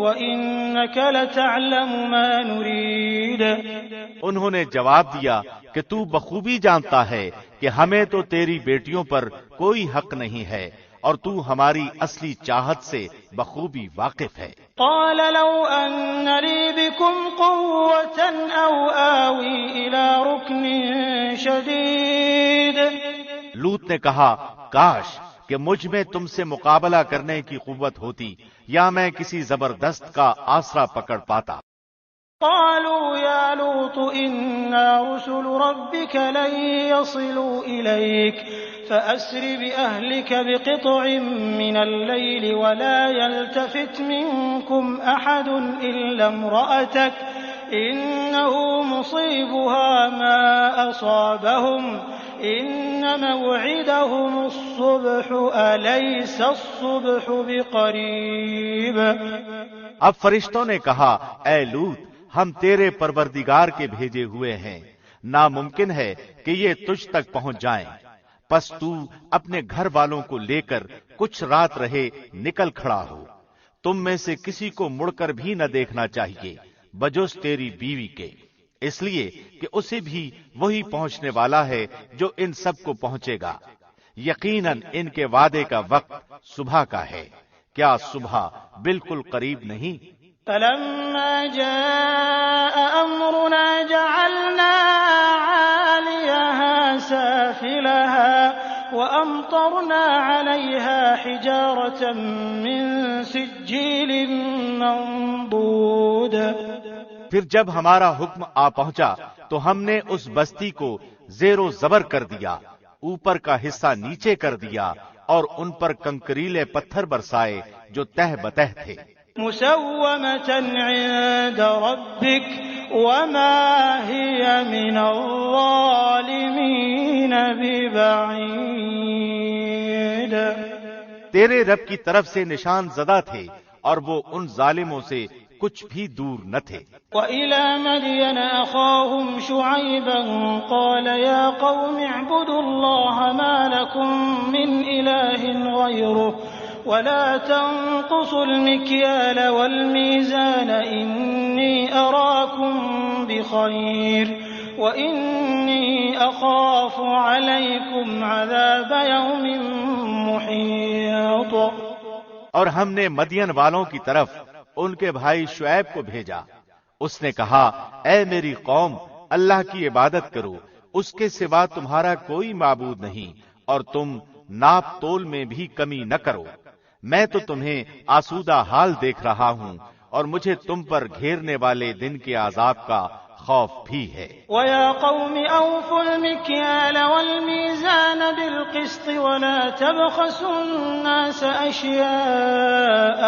وإنك لتعلم ما نريد۔ انہوں نے جواب دیا کہ تو بخوبی جانتا ہے کہ ہمیں تو تیری بیٹیوں پر کوئی حق نہیں ہے اور تو ہماری اصلی چاہت سے بخوبی واقف ہے۔ قال لو أن لي بكم قوة أو آوي إلى ركن شديد۔ لوط نے کہا کاش کہ مجھ میں تم سے مقابلہ کرنے کی قوت ہوتی یا میں کسی زبردست کا آسرا پکڑ پاتا۔ قالوا يا لوط إنا رسل ربك لن يصلوا إليك فأسر بأهلك بقطع من الليل ولا يلتفت منكم أحد إلا امرأتك إنه مصيبها ما أصابهم إن موعدهم الصبح أليس الصبح بقريب۔ اب فرشتوں نے کہا اے لوط، ہم تیرے پروردگار کے بھیجے ہوئے ہیں، ناممکن ہے کہ یہ تجھ تک پہنچ جائیں، پس تو اپنے گھر والوں کو لے کر کچھ رات رہے نکل کھڑا ہو، تم میں سے کسی کو مڑ کر بھی نہ دیکھنا چاہیے بجز تیری بیوی کے، اس لیے کہ اسے بھی وہی پہنچنے والا ہے جو ان سب کو پہنچے گا، یقیناً ان کے وعدے کا وقت صبح کا ہے، کیا صبح بالکل قریب نہیں؟ فلما جاء أمرنا جعلنا عاليها سافلها وأمطرنا عليها حجارة من سجيل منضود۔ پھر جب ہمارا حکم آ پہنچا تو ہم نے اس بستی کو زیر و زبر کر دیا، اوپر کا حصہ نیچے کر دیا اور ان پر کنکریلے پتھر برسائے جو تہ بتہ تھے۔ مسومة عند ربك وما هي من الظالمين ببعيد۔ تیرے رب کی طرف سے نشان زدہ تھے اور وہ ان ظالموں سے کچھ بھی دور نہ تھے۔ وَإِلَى مَدْيَنَ أَخَاهُمْ شُعَيْبًا قَالَ يَا قَوْمِ اعْبُدُوا اللَّهَ مَا لَكُمْ مِنْ إِلَٰهٍ غَيْرُهُ وَلَا تَنقُصُوا الْمِكْيَالَ وَالْمِيزَانَ إِنِّي أَرَاكُمْ بِخَيْرٍ وَإِنِّي أَخَافُ عَلَيْكُمْ عَذَابَ يَوْمٍ مُحِيطٍ۔ اور ہم نے مدین والوں کی طرف ان کے بھائی شعیب کو بھیجا، اس نے کہا اے میری قوم، اللہ کی عبادت کرو، اس کے سوا تمہارا کوئی معبود نہیں، اور تم ناپ تول میں بھی کمی نہ کرو، میں تو تمہیں آسودہ حال دیکھ رہا ہوں اور مجھے تم پر گھیرنے والے دن کے عذاب کا خوف بھی ہے۔ وَيَا قَوْمِ أَوْفُوا الْمِكْيَالَ وَالْمِيزَانَ بِالْقِسْطِ وَلَا تَبْخَسُوا النَّاسَ أَشْيَاءَهُمْ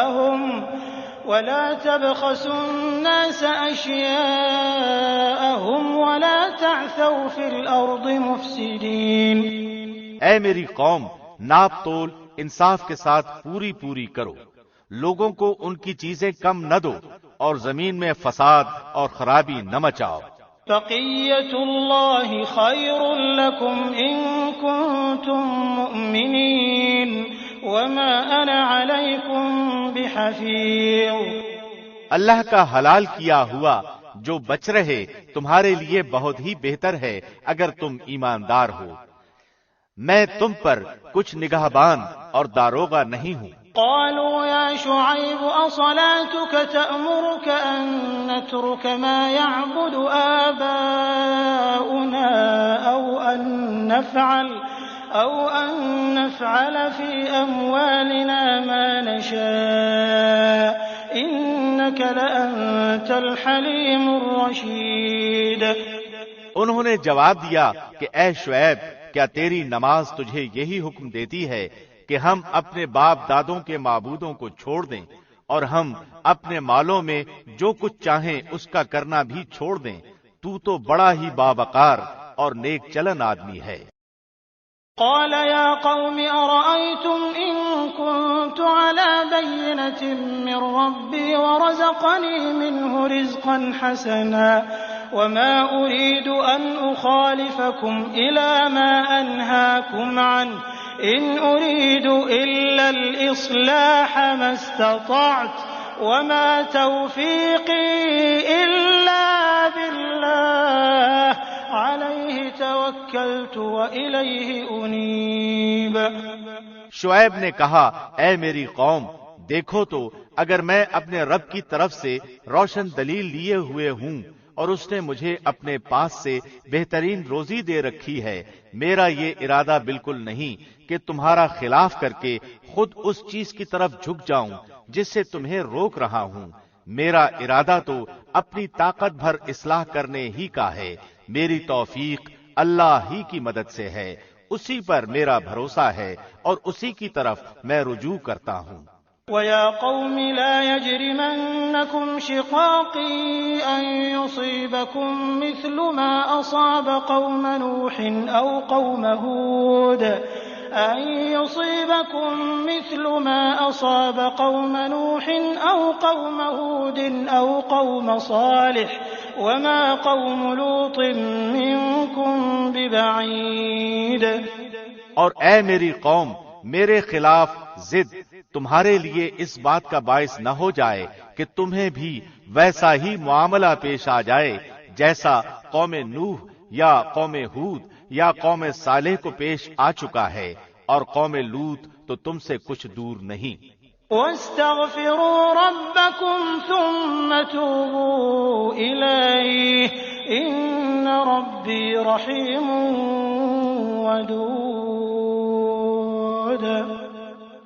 وَلَا تَعْثَوْا فِي الْأَرْضِ مُفْسِدِينَ۔ اے میری قوم، ناپ تول انصاف کے ساتھ پوری پوری کرو، لوگوں کو ان کی چیزیں کم نہ دو اور زمین میں فساد اور خرابی نہ مچاؤ۔ بقية الله خير لكم إن كنتم مؤمنين وما أنا عليكم بحفيظ۔ اللہ کا حلال کیا ہوا جو بچ رہے تمہارے لیے بہت ہی بہتر ہے اگر تم ایماندار ہو، میں تم پر کچھ نگہبان اور داروغہ نہیں ہوں۔ قالوا يا شعيب أصلاتك تأمرك أن نترك ما يعبد آباؤنا أو أن نفعل في أموالنا ما نشاء إنك لأنت الحليم الرشيد۔ انہوں نے جواب دیا کہ اے شعیب، کیا تیری نماز تجھے یہی حکم دیتی ہے کہ ہم اپنے باپ دادوں کے معبودوں کو چھوڑ دیں اور ہم اپنے مالوں میں جو کچھ چاہیں اس کا کرنا بھی چھوڑ دیں؟ تو بڑا ہی باوقار اور نیک چلن آدمی ہے۔ قال يا قوم أرأيتم إن كنت على بينة من ربي ورزقني منه رزقا حسنا وما أريد أن أخالفكم إلى ما أنهاكم عنه إن أريد إلا الإصلاح ما استطعت وما توفيقي إلا بالله علیہ توکلت وإلیہ انیب۔ شعیب نے کہا اے میری قوم، دیکھو تو اگر میں اپنے رب کی طرف سے روشن دلیل لیے ہوئے ہوں اور اس نے مجھے اپنے پاس سے بہترین روزی دے رکھی ہے، میرا یہ ارادہ بالکل نہیں کہ تمہارا خلاف کر کے خود اس چیز کی طرف جھک جاؤں جس سے تمہیں روک رہا ہوں۔ میرا ارادہ تو اپنی طاقت بھر اصلاح کرنے ہی کا ہے، میری توفیق اللہ ہی کی مدد سے ہے، اسی پر میرا بھروسہ ہے اور اسی کی طرف میں رجوع کرتا ہوں۔ وَيَا قَوْمِ لَا يَجْرِمَنَّكُمْ شِقَاقِي أَن يُصِيبَكُم مِّثْلُ مَا أَصَابَ قَوْمَ نُوحٍ أَوْ قَوْمَ هُودٍ أَوْ قَوْمَ صَالِحٍ وَمَا قَوْمُ لُوطٍ مِّنكُمْ بِبَعِيدٍ۔ اور اے میری قوم، میرے خلاف ضد تمہارے لیے اس بات کا باعث نہ ہو جائے کہ تمہیں بھی ویسا ہی معاملہ پیش آ جائے جیسا قوم نوح یا قوم ہود یا قوم صالح کو پیش آ چکا ہے، اور قوم لوط تو تم سے کچھ دور نہیں۔ وَاسْتَغْفِرُوا رَبَّكُمْ ثُمَّ تُوبُوا إِلَيْهِ إِنَّ رَبِّي رَحِيمٌ وَدُودٌ۔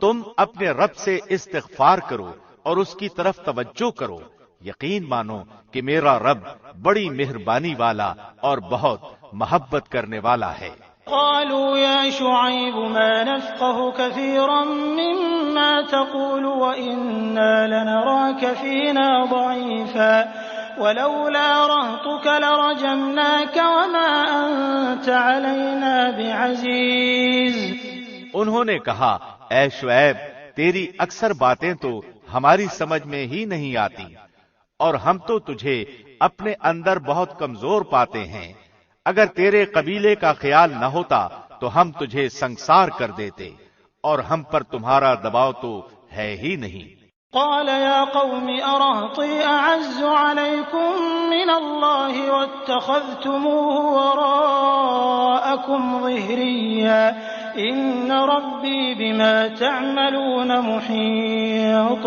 تم اپنے رب سے استغفار کرو اور اس کی طرف توجہ کرو، یقین مانو کہ میرا رب بڑی مہربانی والا اور بہت محبت کرنے والا ہے۔ قالوا يا شعيب ما نفقه كثيرا مما تقول وإنا لنراك فينا ضعيفا ولولا رهطك لرجمناك وما أنت علينا بعزيز۔ انہوں نے کہا اے شعیب، تیری اکثر باتیں تو ہماری سمجھ میں ہی نہیں آتی، اور ہم تو تجھے اپنے اندر بہت کمزور پاتے ہیں، اگر تیرے قبیلے کا خیال نہ ہوتا تو ہم تجھے سنگسار کر دیتے، اور ہم پر تمہارا دباؤ تو ہے ہی نہیں۔ قال يا قوم أرهطي أعز عليكم من الله واتخذتموه وراءكم ظهريا إن ربي بما تعملون محيط۔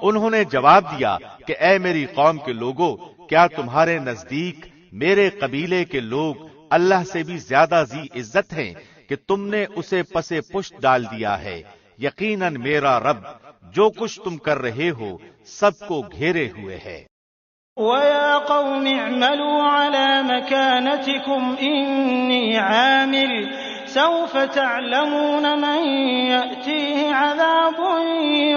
انہوں نے جواب دیا کہ اے میری قوم کے لوگوں، کیا تمہارے نزدیک میرے قبیلے کے لوگ اللہ سے بھی زیادہ ذی عزت ہیں کہ تم نے اسے پسے پشت ڈال دیا ہے؟ یقیناً میرا رب جو کچھ تم کر رہے ہو سب کو گھیرے ہوئے ہے۔ وَيَا قَوْمِ اعْمَلُوا عَلَى مَكَانَتِكُمْ إِنِّي عَامِلٌ سَوْفَ تَعْلَمُونَ مَن يَأْتِيهِ عَذَابٌ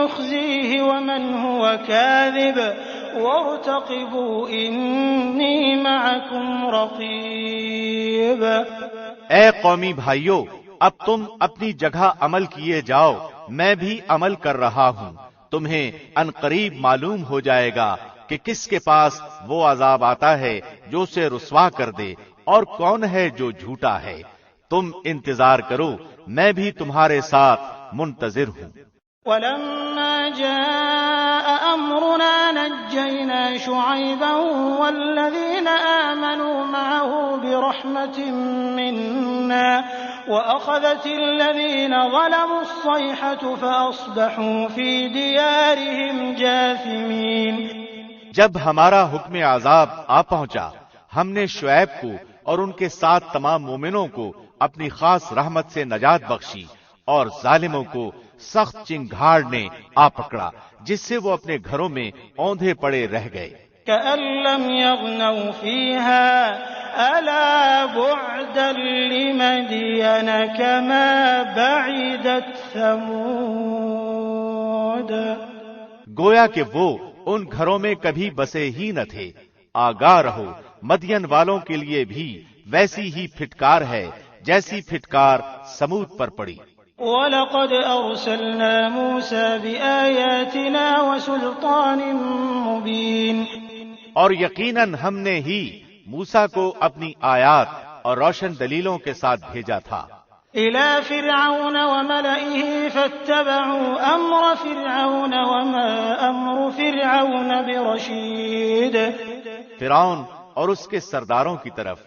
يُخْزِيهِ وَمَنْ هُوَ كَاذِبٌ وَارْتَقِبُوا إِنِّي مَعَكُمْ رَقِيبٌ۔ اے قومی بھائیو، اب تم اپنی جگہ عمل کیے جاؤ، میں بھی عمل کر رہا ہوں، تمہیں ان قریب معلوم ہو جائے گا کہ کس کے پاس وہ عذاب آتا ہے جو اسے رسوا کر دے اور کون ہے جو جھوٹا ہے۔ تم انتظار کرو، میں بھی تمہارے ساتھ منتظر ہوں۔ وَلَمَّا جَاءَ أَمْرُنَا نَجَّيْنَا شُعَيْبًا وَالَّذِينَ آمَنُوا مَعَهُ بِرَحْمَةٍ مِّنَّا وَأَخَذَتِ الَّذِينَ ظَلَمُوا الصَّيْحَةُ فَأَصْبَحُوا فِي دِيَارِهِمْ جَاثِمِينَ۔ جب ہمارا حکم عذاب آ پہنچا ہم نے شعیب کو اور ان کے ساتھ تمام مومنوں کو اپنی خاص رحمت سے نجات بخشی، اور ظالموں کو سخت چنگھاڑ نے آ پکڑا جس سے وہ اپنے گھروں میں اوندھے پڑے رہ گئے۔ كأن لم يغنوا فيها ألا بعدا لمدين كما بعدت ثمود، گویا کہ وہ ان گھروں میں کبھی بسے ہی نہ تھے۔ آگاہ رہو، مدین والوں کے لیے بھی ویسی ہی پھٹکار ہے جیسی پھٹکار سمود پر پڑی۔ وَلَقَدْ أَرْسَلْنَا مُوسَى بِآيَاتِنَا وَسُلْطَانٍ مُبِينٍ، اور یقیناً ہم نے ہی موسیٰ کو اپنی آیات اور روشن دلیلوں کے ساتھ بھیجا تھا۔ إِلَى فِرْعَوْنَ وَمَلَئِهِ فَاتَّبَعُوا أَمْرَ فِرْعَوْنَ وَمَا أَمْرُ فِرْعَوْنَ بِرَشِيدٍ، فرعون اور اس کے سرداروں کی طرف،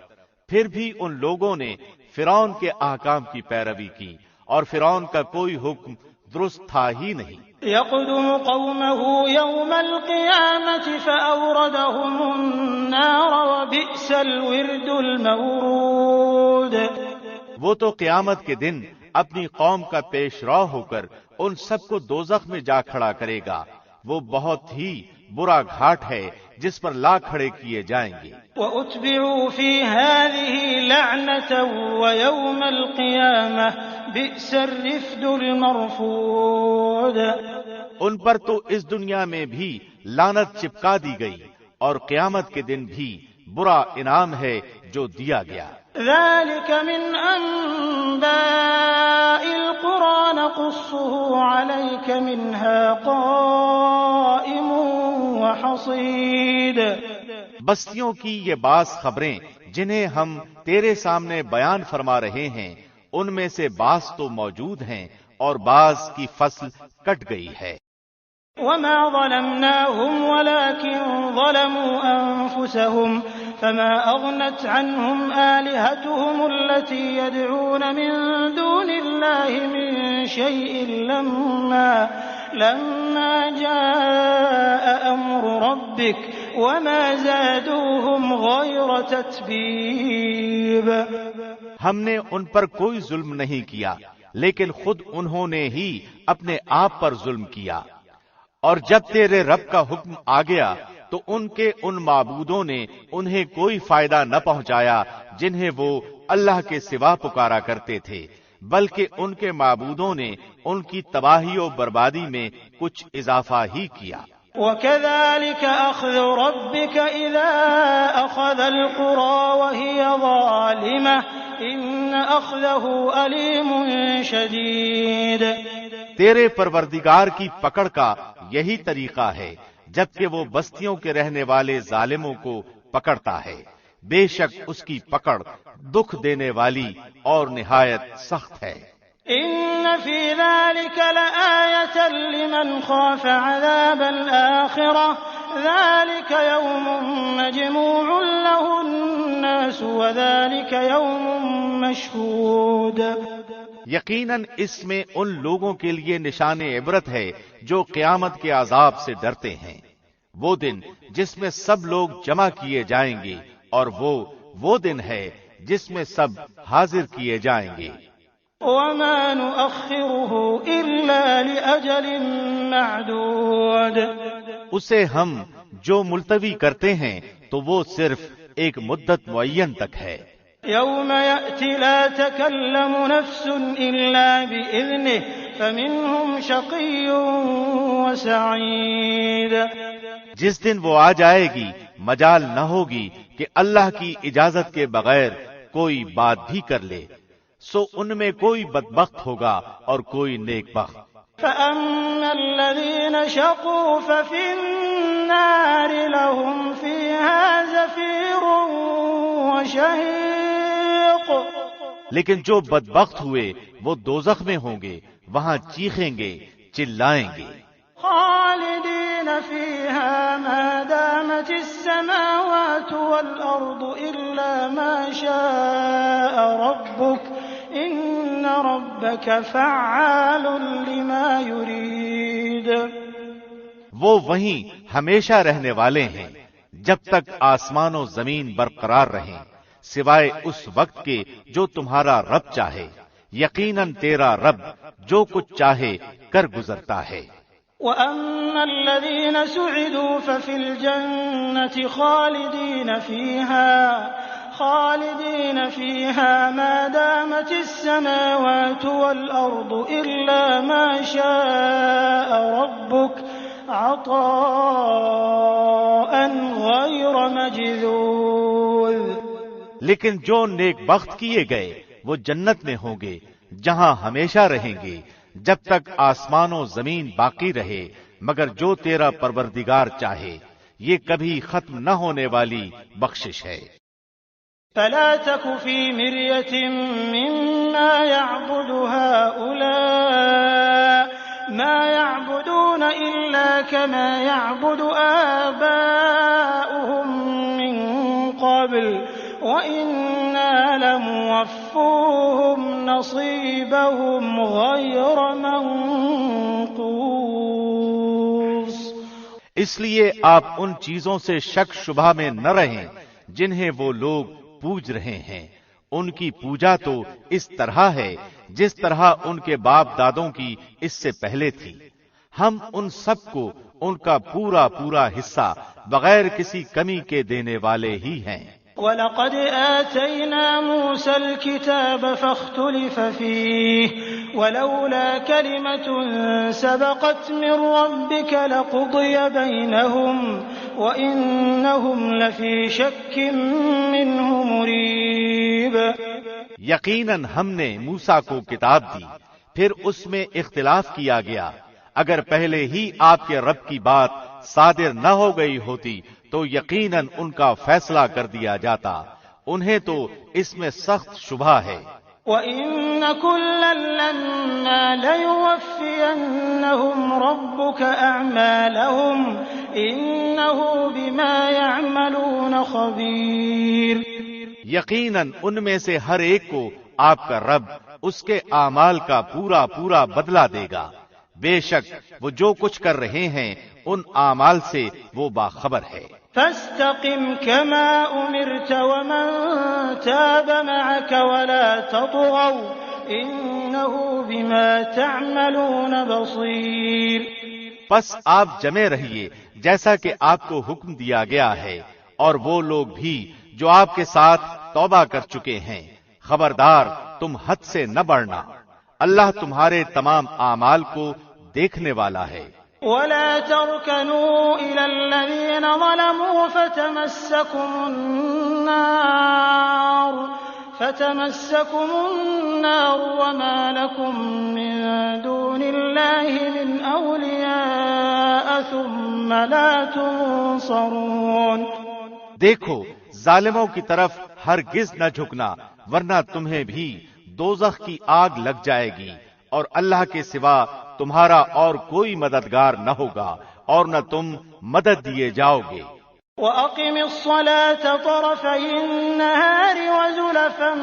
پھر بھی ان لوگوں نے فرعون کے احکام کی پیروی کی، اور فرعون کا کوئی حکم درست تھا ہی نہیں۔ يَقْدُمُ قَوْمَهُ يَوْمَ الْقِيَامَةِ فَأَوْرَدَهُمُ النَّارَ وَبِئْسَ الْوِرْدُ الْمَوْرُودُ، وہ تو قیامت کے دن اپنی قوم کا پیش رو ہو کر ان سب کو دوزخ میں جا کھڑا کرے گا، وہ بہت ہی برا گھاٹ ہے جس پر لا کھڑے کیے جائیں گے۔ وَأُتْبِعُوا فِي هَذِهِ لَعْنَةً وَيَوْمَ الْقِيَامَةِ بِئْسَ الرِّفْدُ الْمَرْفُودُ، ان پر تو اس دنیا میں بھی لعنت چپکا دی گئی، اور قیامت کے دن بھی برا انعام ہے جو دیا گیا۔ ذَلِكَ مِنْ أَنْبَاءِ الْقُرَىٰ نَقُصُّهُ عَلَيْكَ مِنْهَا قَائِمٌ وَحَصِيدٌ، بستیوں کی یہ بعض خبریں جنہیں ہم تیرے سامنے بیان فرما رہے ہیں، ان میں سے بعض تو موجود ہیں اور بعض کی فصل کٹ گئی ہے۔ وَمَا ظَلَمْنَاهُمْ وَلَكِنْ ظَلَمُوا أَنفُسَهُمْ فَمَا أَغْنَتْ عَنْهُمْ آلِهَتُهُمُ الَّتِي يَدْعُونَ مِن دُونِ اللَّهِ مِن شَيْءٍ لَمَّا جَاءَ أَمْرُ رَبِّكَ وَمَا زَادُوهُمْ غَيْرَ تَتْبِيبٍ، ہم نے ان پر کوئی ظلم نہیں کیا، لیکن خود انہوں نے ہی اپنے آپ پر ظلم کیا، اور جب تیرے رب کا حکم آ گیا تو ان کے ان معبودوں نے انہیں کوئی فائدہ نہ پہنچایا جنہیں وہ اللہ کے سوا پکارا کرتے تھے، بلکہ ان کے معبودوں نے ان کی تباہی و بربادی میں کچھ اضافہ ہی کیا۔ وَكَذَلِكَ أَخْذُ رَبِّكَ إِذَا أَخَذَ الْقُرَىٰ وَهِيَ ظَالِمَةٌ إِنَّ أَخْذَهُ أَلِيمٌ شَدِيدٌ، تیرے پروردگار کی پکڑ کا یہی طریقہ ہے جبکہ وہ بستیوں کے رہنے والے ظالموں کو پکڑتا ہے، بے شک اس کی پکڑ دکھ دینے والی اور نہایت سخت ہے۔ إِنَّ فِي ذَلِكَ لَآيَةً لِمَنْ خَافَ عَذَابَ الْآخِرَةِ ذَلِكَ يَوْمٌ مَّجْمُوعٌ لَّهُ النَّاسُ وَذَلِكَ يَوْمٌ مَّشْهُودٌ، یقیناً اس میں ان لوگوں کے لیے نشان عبرت ہے جو قیامت کے عذاب سے ڈرتے ہیں، وہ دن جس میں سب لوگ جمع کیے جائیں گے، اور وہ دن ہے جس میں سب حاضر کیے جائیں گے۔ وَمَا نُؤَخِّرُهُ إِلَّا لِأَجَلٍ مَّعْدُودٍ، اسے ہم جو ملتوی کرتے ہیں تو وہ صرف ایک مدت معین تک ہے۔ يَوْمَ يَأْتِ لَا تَكَلَّمُ نَفْسٌ إِلَّا بِإِذْنِهِ فَمِنْهُمْ شَقِيٌّ وَسَعِيدٌ، جس دن وہ آ جائے گی مجال نہ ہوگی کہ اللہ کی اجازت کے بغیر کوئی بات بھی کر لے، سو ان میں کوئی بدبخت ہوگا اور کوئی نیک بخت۔ فَأَمَّا الَّذِينَ شَقُوا فَفِي النَّارِ لَهُمْ فِيهَا زَفِيرٌ وَشَهِيقٌ، لیکن جو بدبخت ہوئے وہ دوزخ میں ہوں گے، وہاں چیخیں گے، چلائیں گے۔ خالدین فیہا ما دامت السماوات والارض الا ما شاء ربک ان ربک فعال لما یرید، وہ وہیں ہمیشہ رہنے والے ہیں جب تک آسمان و زمین برقرار رہیں، سوائے اس وقت کے جو تمہارا رب چاہے۔ یقیناً تیرا رب جو کچھ چاہے کر گزرتا ہے۔ وَأَمَّا الَّذِينَ سُعِدُوا فَفِي الْجَنَّةِ خَالِدِينَ فِيهَا مَا دَامَتِ السَّمَاوَاتُ وَالْأَرْضُ إِلَّا مَا شَاءَ رَبُّكَ عَطَاءً غَيْرَ مَجْذُوذٍ۔ لیکن جو نیک بخت کیے گئے وہ جنت میں ہوں گے جہاں ہمیشہ رہیں گے جب تک آسمان و زمین باقی رہے، مگر جو تیرا پروردگار چاہے، یہ کبھی ختم نہ ہونے والی بخشش ہے۔ فَلَا تَكُ فِي مِرْيَةٍ مِّمَّا يَعْبُدُ هَٰؤُلَاءِ مَا يَعْبُدُونَ إِلَّا كَمَا يَعْبُدُ آبَاؤُهُم مِّن قَبْلُ وَإِنَّا لَمُوَفُّوهُمْ نَصِيبَهُمْ غَيْرَ مَنقُوصٍ۔ اس لیے آپ ان چیزوں سے شک شبہ میں نہ رہیں جنہیں وہ لوگ پوج رہے ہیں۔ ان کی پوجا تو اس طرح ہے جس طرح ان کے باپ دادوں کی اس سے پہلے تھی۔ ہم ان سب کو ان کا پورا پورا حصہ بغیر کسی کمی کے دینے والے ہی ہیں۔ وَلَقَدْ آتَيْنَا مُوسَى الْكِتَابَ فَاخْتُلِفَ فِيهِ وَلَوْلَا كَلِمَةٌ سَبَقَتْ مِنْ رَبِّكَ لَقُضِيَ بَيْنَهُمْ وَإِنَّهُمْ لَفِي شَكٍّ مِّنْهُ مُرِيبٍ۔ یقیناً ہم نے موسیٰ کو کتاب دی، پھر اس میں اختلاف کیا گیا۔ اگر پہلے ہی آپ کے رب کی بات صادر نہ ہو گئی ہوتی تو یقیناً ان کا فیصلہ کر دیا جاتا۔ انہیں تو اس میں سخت شبہ ہے۔ وَإِنَّ كُلًّا لَّمَّا لَيُوَفِّيَنَّهُمْ رَبُّكَ أَعْمَالَهُمْ إِنَّهُ بِمَا يَعْمَلُونَ خَبِيرٌ۔ یقیناً ان میں سے ہر ایک کو آپ کا رب اس کے اعمال کا پورا پورا بدلہ دے گا۔ بے شک وہ جو کچھ کر رہے ہیں ان اعمال سے وہ باخبر ہے۔ فَاسْتَقِمْ كَمَا أُمِرْتَ وَمَن تَابَ مَعَكَ وَلَا تَطْغَوْا إِنَّهُ بِمَا تَعْمَلُونَ بَصِيرٌ۔ پس آپ جمے رہیے جیسا کہ آپ کو حکم دیا گیا ہے، اور وہ لوگ بھی جو آپ کے ساتھ توبہ کر چکے ہیں۔ خبردار تم حد سے نہ بڑھنا، اللہ تمہارے تمام اعمال کو دیکھنے والا ہے۔ وَلَا تَرْكَنُوا إِلَى الَّذِينَ ظَلَمُوا فَتَمَسَّكُمُ النَّارُ وَمَا لَكُم مِّن دُونِ اللَّهِ مِنْ أَوْلِيَاءَ ثُمَّ لَا تُنصَرُونَ۔ دیکھو ظالموں کی طرف ہرگز نہ جھکنا، ورنہ تمہیں بھی دوزخ کی آگ لگ جائے گی، اور اللہ کے سوا تمہارا اور کوئی مددگار نہ ہوگا، اور نہ تم مدد دیے جاؤ گے۔ وَأَقِمِ الصَّلَاةَ طَرَفَيِ النَّهَارِ وَزُلَفًا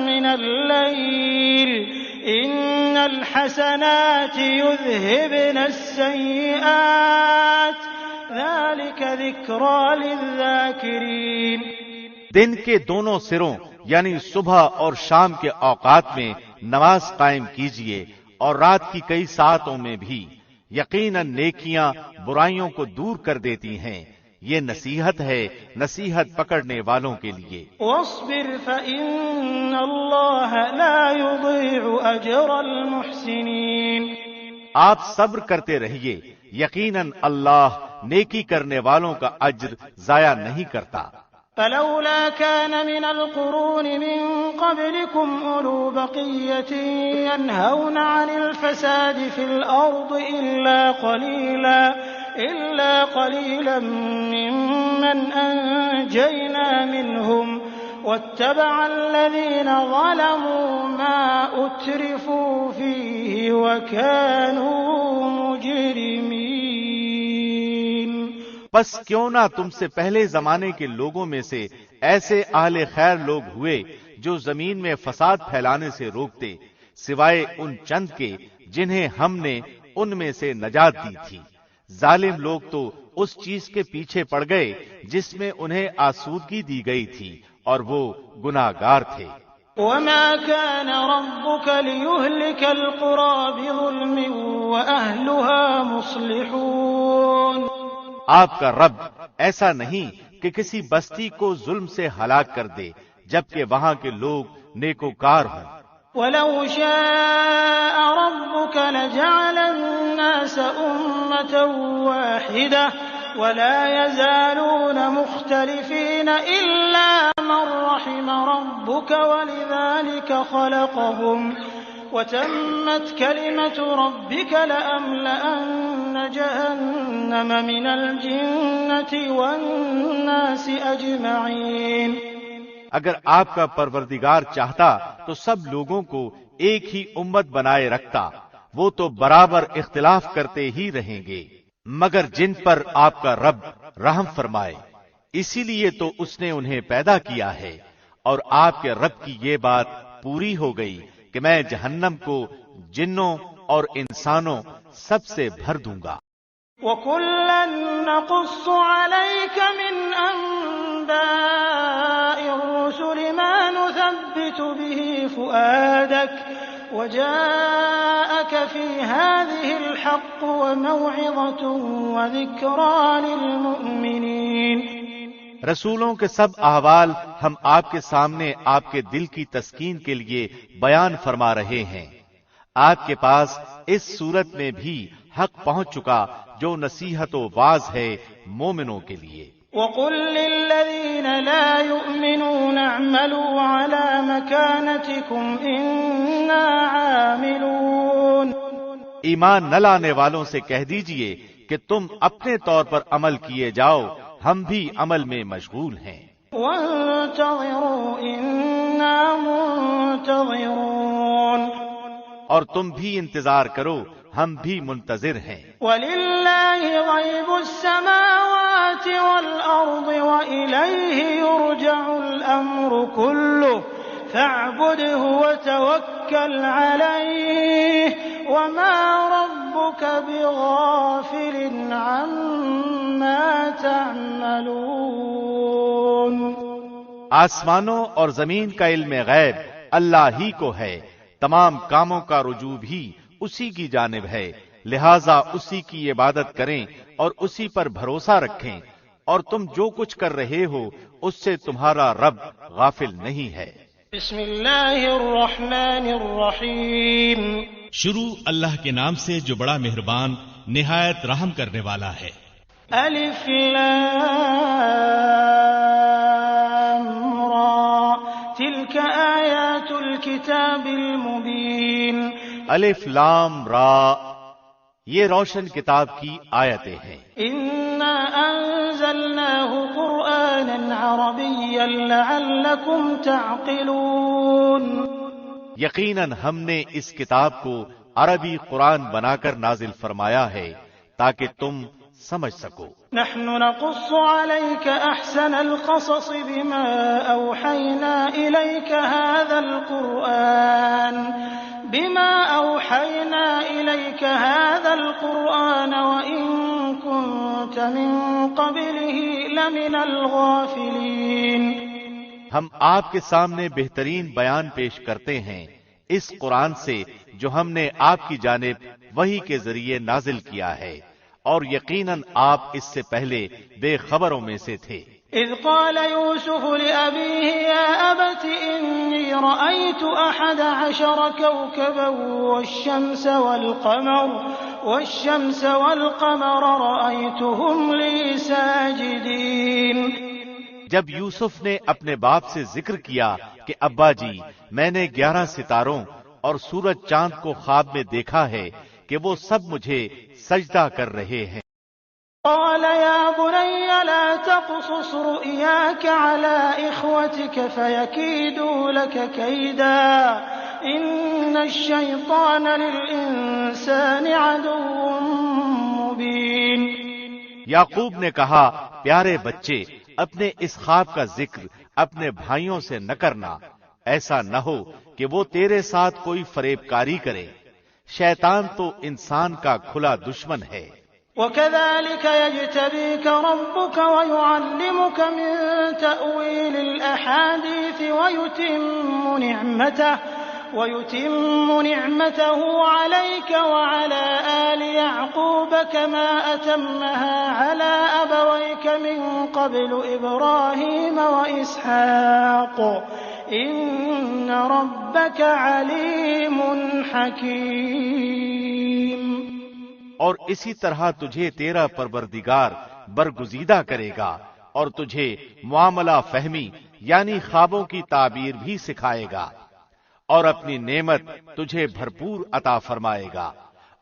مِّنَ اللَّيْلِ إِنَّ الْحَسَنَاتِ يُذْهِبْنَ السَّيِّئَاتِ ذَلِكَ ذِكْرَىٰ لِلذَّاكِرِينَ۔ دن کے دونوں سروں یعنی صبح اور شام کے اوقات میں نماز قائم کیجیے، اور رات کی کئی ساعتوں میں بھی۔ یقیناً نیکیاں برائیوں کو دور کر دیتی ہیں، یہ نصیحت ہے نصیحت پکڑنے والوں کے لیے۔ وَاصْبِرْ فَإِنَّ اللَّهَ لَا يُضِيعُ أَجْرَ الْمُحْسِنِينَ۔ آپ صبر کرتے رہیے، یقیناً اللہ نیکی کرنے والوں کا اجر ضائع نہیں کرتا۔ فَلَوْلَا كَانَ مِنَ الْقُرُونِ مِن قَبْلِكُمْ أُولُو بَقِيَّةٍ يَنْهَوْنَ عَنِ الْفَسَادِ فِي الْأَرْضِ إِلَّا قَلِيلًا مِّمَّنْ أَنجَيْنَا مِنْهُمْ وَاتَّبَعَ الَّذِينَ ظَلَمُوا مَا أُتْرِفُوا فِيهِ وَكَانُوا مُجْرِمِينَ۔ بس کیوں نہ تم سے پہلے زمانے کے لوگوں میں سے ایسے اہل خیر لوگ ہوئے جو زمین میں فساد پھیلانے سے روکتے، سوائے ان چند کے جنہیں ہم نے ان میں سے نجات دی تھی۔ ظالم لوگ تو اس چیز کے پیچھے پڑ گئے جس میں انہیں آسودگی دی گئی تھی اور وہ گناہگار تھے۔ وما كان ربك ليهلك القرى بظلم وأهلها مصلحون۔ آپ کا رب ایسا نہیں کہ کسی بستی کو ظلم سے ہلاک کر دے جبکہ وہاں کے لوگ نیکوکار ہوں۔ وَلَوْ شَاءَ رَبُّكَ لَجَعَلَ النَّاسَ أُمَّةً وَاحِدَةً وَلَا يَزَالُونَ مُخْتَلِفِينَ إِلَّا مَن رَّحِمَ رَبُّكَ وَلِذَلِكَ خَلَقَهُمْ وَتَمَّتْ كَلِمَةُ رَبِّكَ لَأَمْلَأَنَّ جَهَنَّمَ مِنَ الْجِنَّةِ وَالنَّاسِ أَجْمَعِينَ۔ اگر آپ کا پروردگار چاہتا تو سب لوگوں کو ایک ہی امت بنائے رکھتا، وہ تو برابر اختلاف کرتے ہی رہیں گے، مگر جن پر آپ کا رب رحم فرمائے، اسی لیے تو اس نے انہیں پیدا کیا ہے، اور آپ کے رب کی یہ بات پوری ہو گئی کہ میں جہنم کو جنوں اور انسانوں سب سے بھر دوں گا۔ وَكُلًّا نَّقُصُّ عَلَيْكَ مِنْ أَنبَاءِ الرُّسُلِ مَا نُثَبِّتُ بِهِ فُؤَادَكَ وَجَاءَكَ فِي هَٰذِهِ الْحَقُّ وَمَوْعِظَةٌ وَذِكْرَىٰ لِلْمُؤْمِنِينَ۔ رسولوں کے سب احوال ہم آپ کے سامنے آپ کے دل کی تسکین کے لیے بیان فرما رہے ہیں۔ آپ کے پاس اس صورت میں بھی حق پہنچ چکا جو نصیحت و واعظ ہے مومنوں کے لیے۔ وَقُل لِّلَّذِينَ لَا يُؤْمِنُونَ اعْمَلُوا عَلَىٰ مَكَانَتِكُمْ إِنَّا عَامِلُونَ۔ ایمان نہ لانے والوں سے کہہ دیجئے کہ تم اپنے طور پر عمل کیے جاؤ، ہم بھی عمل میں مشغول ہیں۔ وَانتَظِرُوا إِنَّا مُنتَظِرُونَ۔ اور تم بھی انتظار کرو، ہم بھی منتظر ہیں۔ وَلِلَّهِ غَيْبُ السَّمَاوَاتِ وَالْأَرْضِ وَإِلَيْهِ يُرْجَعُ الْأَمْرُ كُلُّهُ فَاعْبُدْهُ وَتَوَكَّلْ عَلَيْهِ وَمَا رَبُّكَ بِغَافِلٍ عَمَّا تَعْمَلُونَ۔ آسمانوں اور زمین کا علم غیب اللہ ہی کو ہے، تمام کاموں کا رجوع بھی اسی کی جانب ہے، لہذا اسی کی عبادت کریں اور اسی پر بھروسہ رکھیں، اور تم جو کچھ کر رہے ہو اس سے تمہارا رب غافل نہیں ہے۔ بسم اللہ الرحمن الرحیم۔ شروع اللہ کے نام سے جو بڑا مہربان نہایت رحم کرنے والا ہے۔ الف لام را تلک آیات الکتاب المبین۔ الف لام را، یہ روشن کتاب کی آیتیں ہیں۔ انا انزلناه قرآنا عربیا لعلکم تعقلون۔ یقیناً ہم نے اس کتاب کو عربی قرآن بنا کر نازل فرمایا ہے تاکہ تم سمجھ سکو۔ نحن نقص عليك احسن القصص بما اوحينا اليك هذا القرآن وإن كنت من قبله لمن الغافلين۔ ہم آپ کے سامنے بہترین بیان پیش کرتے ہیں اس قرآن سے جو ہم نے آپ کی جانب وحی کے ذریعے نازل کیا ہے، اور یقیناً آپ اس سے پہلے بے خبروں میں سے تھے۔ اذ قال يوسف لأبيه يا أبت إني رأيت 11 كوكبا والشمس والقمر رأيتهم لي ساجدين۔ جب یوسف نے اپنے باپ سے ذکر کیا کہ ابا جی، میں نے 11 ستاروں اور سورج چاند کو خواب میں دیکھا ہے کہ وہ سب مجھے سجدہ کر رہے ہیں۔ قال يا بني لا تقصص رؤياك على إخوتك فيكيدوا لك كيدا إن الشيطان للإنسان عدو مبين۔ یعقوب نے کہا، پیارے بچے، اپنے اس خواب کا ذکر اپنے بھائیوں سے نہ کرنا، ایسا نہ ہو کہ وہ تیرے ساتھ کوئی فریب کاری کرے، شیطان تو انسان کا کھلا دشمن ہے۔ وكذلك يجتبيك ربك ويعلمك من تأويل الأحاديث ويتم نعمته عليك وعلى آل يعقوب كما أتمها على أبويك من قبل إبراهيم وإسحاق إن ربك عليم حكيم۔ اور اسی طرح تجھے تیرا پروردگار برگزیدہ کرے گا اور تجھے معاملہ فہمی یعنی خوابوں کی تعبیر بھی سکھائے گا، اور اپنی نعمت تجھے بھرپور عطا فرمائے گا،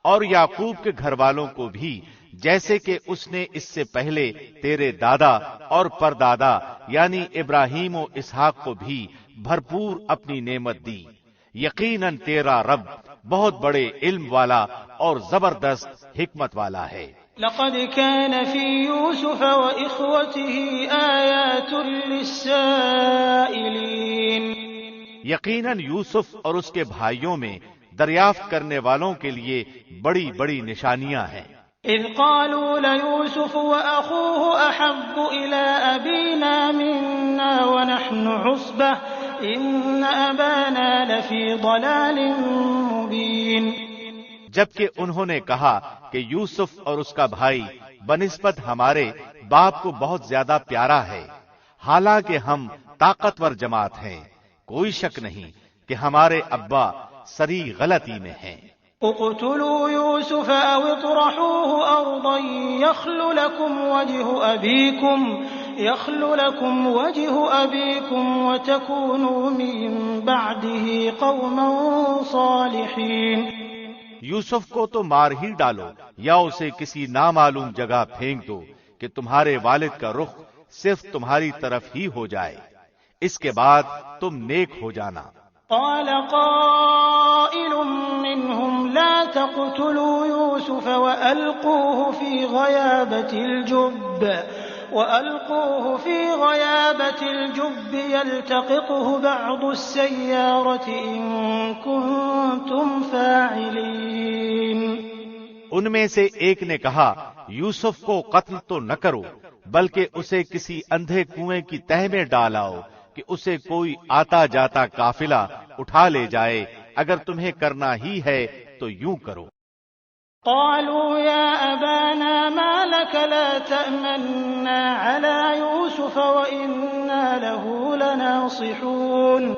اور یعقوب کے گھر والوں کو بھی جیسے کہ اس نے اس سے پہلے تیرے دادا اور پردادا یعنی ابراہیم و اسحاق کو بھی بھرپور اپنی نعمت دی۔ یقیناً تیرا رب بہت بڑے علم والا اور زبردست حکمت والا ہے۔ لقد كان في يوسف وإخوته آيات للسائلين۔ یقیناً یوسف اور اس کے بھائیوں میں دریافت کرنے والوں کے لیے بڑی بڑی نشانیاں ہیں۔ اذ قالوا ليوسف وأخوه أحب إلى أبينا منا ونحن عصبة إن أبانا لفي ضلال مبين۔ جبکہ انہوں نے کہا کہ یوسف اور اس کا بھائی بنسبت ہمارے باپ کو بہت زیادہ پیارا ہے، حالانکہ ہم طاقتور جماعت ہیں، کوئی شک نہیں کہ ہمارے ابا سری غلطی میں ہیں۔ اقتلوا يوسف أو اطرحوه أرضا يخل لكم وجه أبيكم وتكونوا من بعده قوما صالحين۔ یوسف کو تو مار ہی ڈالو یا اسے کسی نامعلوم جگہ پھینک دو کہ تمہارے والد کا رخ صرف تمہاری طرف ہی ہو جائے، اس کے بعد تم نیک ہو جانا۔ قال قائل منهم لا تقتلوا يوسف وألقوه في غيابة الجب يلتقطه بعض السيارة إن كنتم فاعلين۔ ان میں سے ایک نے کہا یوسف کو قتل تو نہ کرو بلکہ اسے کسی اندھے کنویں کی تہ میں ڈالاؤ کہ اسے کوئی آتا جاتا قافلہ اٹھا لے جائے، اگر تمہیں کرنا ہی ہے تو یوں کرو۔ قالوا يا أبانا ما لك لا تأمنا على يوسف وإنا له لناصحون۔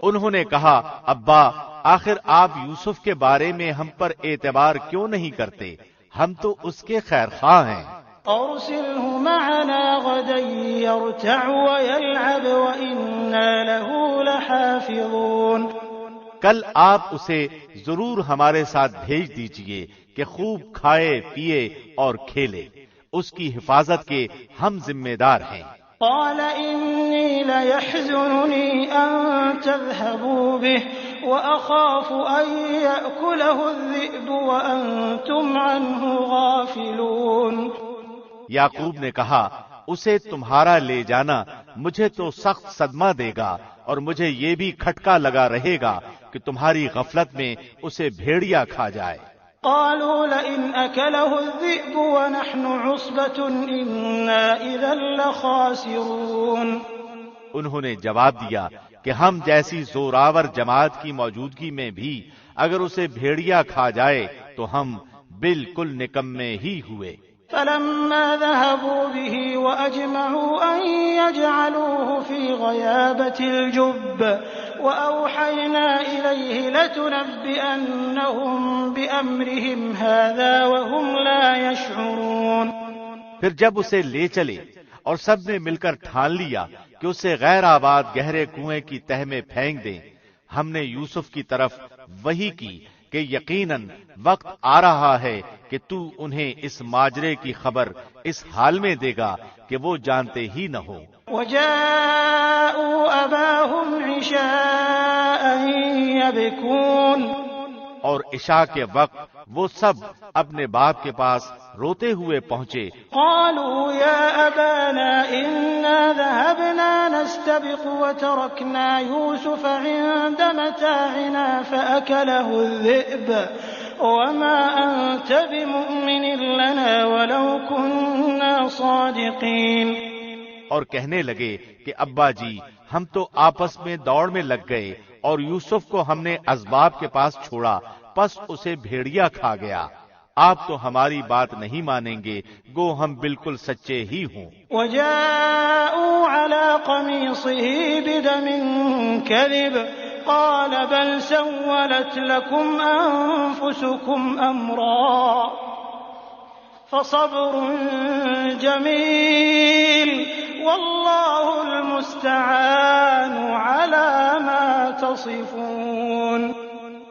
انہوں نے کہا ابا آخر آپ یوسف کے بارے میں ہم پر اعتبار کیوں نہیں کرتے، ہم تو اس کے خیر خواہ ہیں۔ أرسله معنا غدا يرتع ويلعب وإنا له لحافظون۔ کل آپ اسے ضرور ہمارے ساتھ بھیج دیجئے کہ خوب کھائے پیے اور کھیلے، اس کی حفاظت کے ہم ذمہ دار ہیں۔ قال إني ليحزنني أن تذهبوا به وأخاف أن يأكله الذئب وأنتم عنه غافلون۔ یعقوب نے کہا اسے تمہارا لے جانا مجھے تو سخت صدمہ دے گا اور مجھے یہ بھی کھٹکا لگا رہے گا کہ تمہاری غفلت میں اسے بھیڑیا کھا جائے۔ قالوا لئن أكله الذئب ونحن عصبة إنا إذا لخاسرون۔ انہوں نے جواب دیا کہ ہم جیسی زوراور جماعت کی موجودگی میں بھی اگر اسے بھیڑیا کھا جائے تو ہم بالکل نکمے ہی ہوئے۔ فلما ذهبوا به وأجمعوا أن يجعلوه في غيابة الجب وأوحينا إليه لتنبئنهم بأمرهم هذا وهم لا يشعرون۔ پھر جب اسے لے چلے اور سب نے مل کر ٹھان لیا کہ اسے غیر آباد گہرے کنویں کی تہ میں پھینک دیں، ہم نے یوسف کی طرف وحی کی کہ یقیناً وقت آ رہا ہے کہ تو انہیں اس ماجرے کی خبر اس حال میں دے گا کہ وہ جانتے ہی نہ ہو۔ وجاءوا أباهم عشاء يبكون۔ اور عشاء کے وقت وہ سب اپنے باپ کے پاس روتے ہوئے پہنچے۔ قالوا يا أبانا إنا ذهبنا نستبق وتركنا يوسف عند متاعنا فأكله الذئب وما أنت بمؤمن لنا ولو كنا صادقين۔ اور کہنے لگے کہ ابا جی ہم تو آپس میں دوڑ میں لگ گئے اور یوسف کو ہم نے اسباب کے پاس چھوڑا، پس اسے بھیڑیا کھا گیا۔ آپ تو ہماری بات نہیں مانیں گے، گو ہم بالکل سچے ہی ہوں۔ وجاءوا على قميصه بدم كذب قال بل سولت لكم أنفسكم أمرا فصبر جميل والله المستعان على ما تصفون۔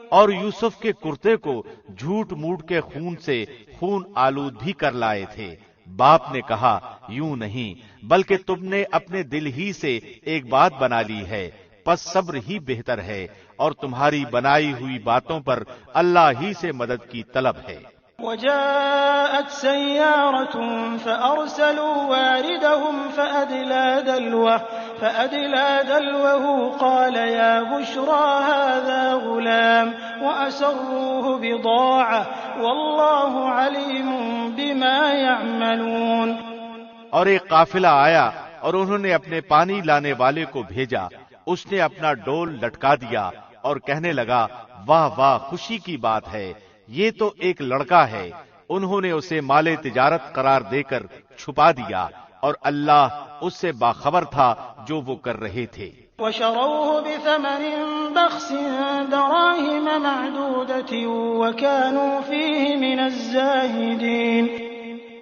اور یوسف کے کرتے کو جھوٹ موٹ کے خون سے خون آلود بھی کر لائے تھے۔ باپ نے کہا یوں نہیں، بلکہ تم نے اپنے دل ہی سے ایک بات بنا لی ہے، پس صبر ہی بہتر ہے، اور تمہاری بنائی ہوئی باتوں پر اللہ ہی سے مدد کی طلب ہے۔ وجاءت سيارة فأرسلوا واردهم فأدلى دلوه قال يا بشرى هذا غلام وأسروه بضاعة والله عليم بما يعملون۔ اور ایک قافلہ آیا اور انہوں نے اپنے پانی لانے والے کو بھیجا، اس نے اپنا ڈول لٹکا دیا اور کہنے لگا واہ واہ خوشی کی بات ہے، یہ تو ایک لڑکا ہے۔ انہوں نے اسے مال تجارت قرار دے کر چھپا دیا، اور اللہ اس سے باخبر تھا جو وہ کر رہے تھے۔ وشروه بثمن بخس دراهم معدودة وكانوا فيه من الزاهدين۔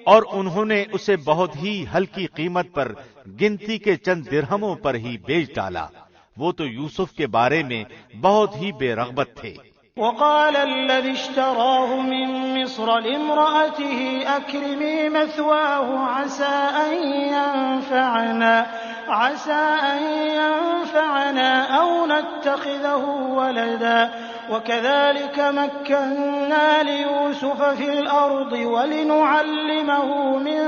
اور انہوں نے اسے بہت ہی ہلکی قیمت پر گنتی کے چند درہموں پر ہی بیچ ڈالا، وہ تو یوسف کے بارے میں بہت ہی بے رغبت تھے۔ وقال الذي اشتراه من مصر لامرأته أكرمي مثواه عسى أن ينفعنا أو نتخذه ولدا وكذلك مكنا ليوسف في الأرض ولنعلمه من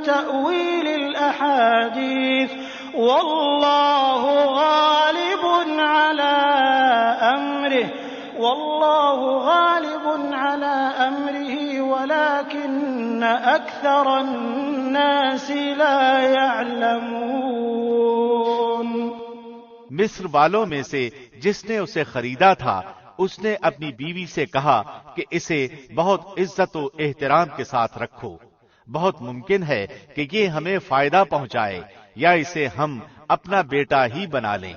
تأويل الأحاديث والله غالب على أمره ولكن أكثر الناس لا يعلمون۔ مصر والوں میں سے جس نے اسے خریدا تھا اس نے اپنی بیوی سے کہا کہ اسے بہت عزت و احترام کے ساتھ رکھو، بہت ممکن ہے کہ یہ ہمیں فائدہ پہنچائے یا اسے ہم اپنا بیٹا ہی بنا لیں۔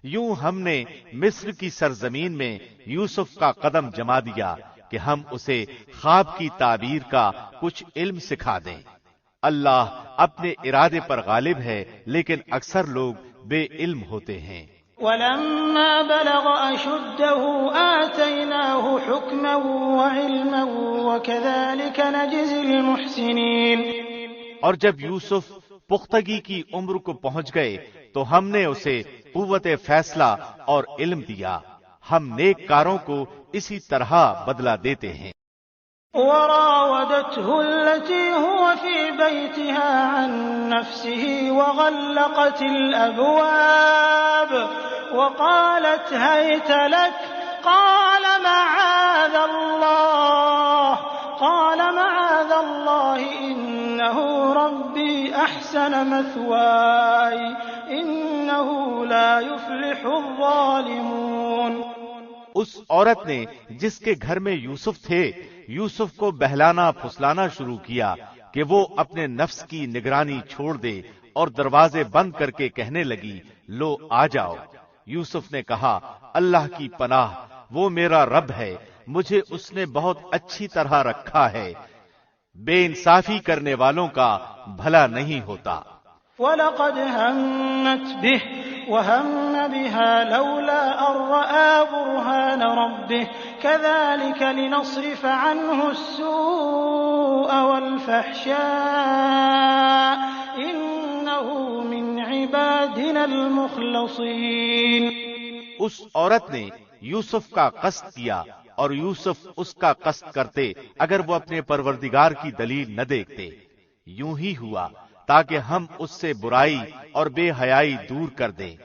یوں ہم نے مصر کی سرزمین میں یوسف کا قدم جما دیا کہ ہم اسے خواب کی تعبیر کا کچھ علم سکھا دیں۔ اللہ اپنے ارادے پر غالب ہے، لیکن اکثر لوگ بے علم ہوتے ہیں۔ ولما بلغ أشده آتيناه حكما وعلما وكذلك نجزي المحسنين۔ اور جب یوسف پختگی کی عمر کو پہنچ گئے تو ہم نے اسے قوت فیصلہ اور علم دیا، ہم نیک کاروں کو اسی طرح بدلہ دیتے ہیں۔ وراودته التي هو في بيتها عن نفسه وغلقت الأبواب وقالت هيت لك قال معاذ الله إنه ربي أحسن مثواي إنه لا يفلح الظالمون۔ اس عورت نے جس کے گھر میں یوسف تھے یوسف کو بہلانا پھسلانا شروع کیا کہ وہ اپنے نفس کی نگرانی چھوڑ دے اور دروازے بند کر کے کہنے لگی لو آ جاؤ۔ یوسف نے کہا اللہ کی پناہ، وہ میرا رب ہے، مجھے اس نے بہت اچھی طرح رکھا ہے، بے انصافی کرنے والوں کا بھلا نہیں ہوتا۔ وَلَقَدْ هَمَّتْ بِهِ وَهَمَّ بِهَا لَوْلَا أَن رَّأَىٰ بُرْهَانَ رَبِّهِ كَذَٰلِكَ لِنَصْرِفَ عَنْهُ السُّوءَ وَالْفَحْشَاءَ إِنَّهُ مِنْ عِبَادِنَا الْمُخْلَصِينَ۔ اس عورت نے یوسف کا قصد کیا اور یوسف اس کا قصد کرتے اگر وہ اپنے پروردگار کی دلیل نہ دیکھتے۔ یوں ہی ہوا تاکہ ہم اس سے برائی اور بے حیائی دور کر دیں،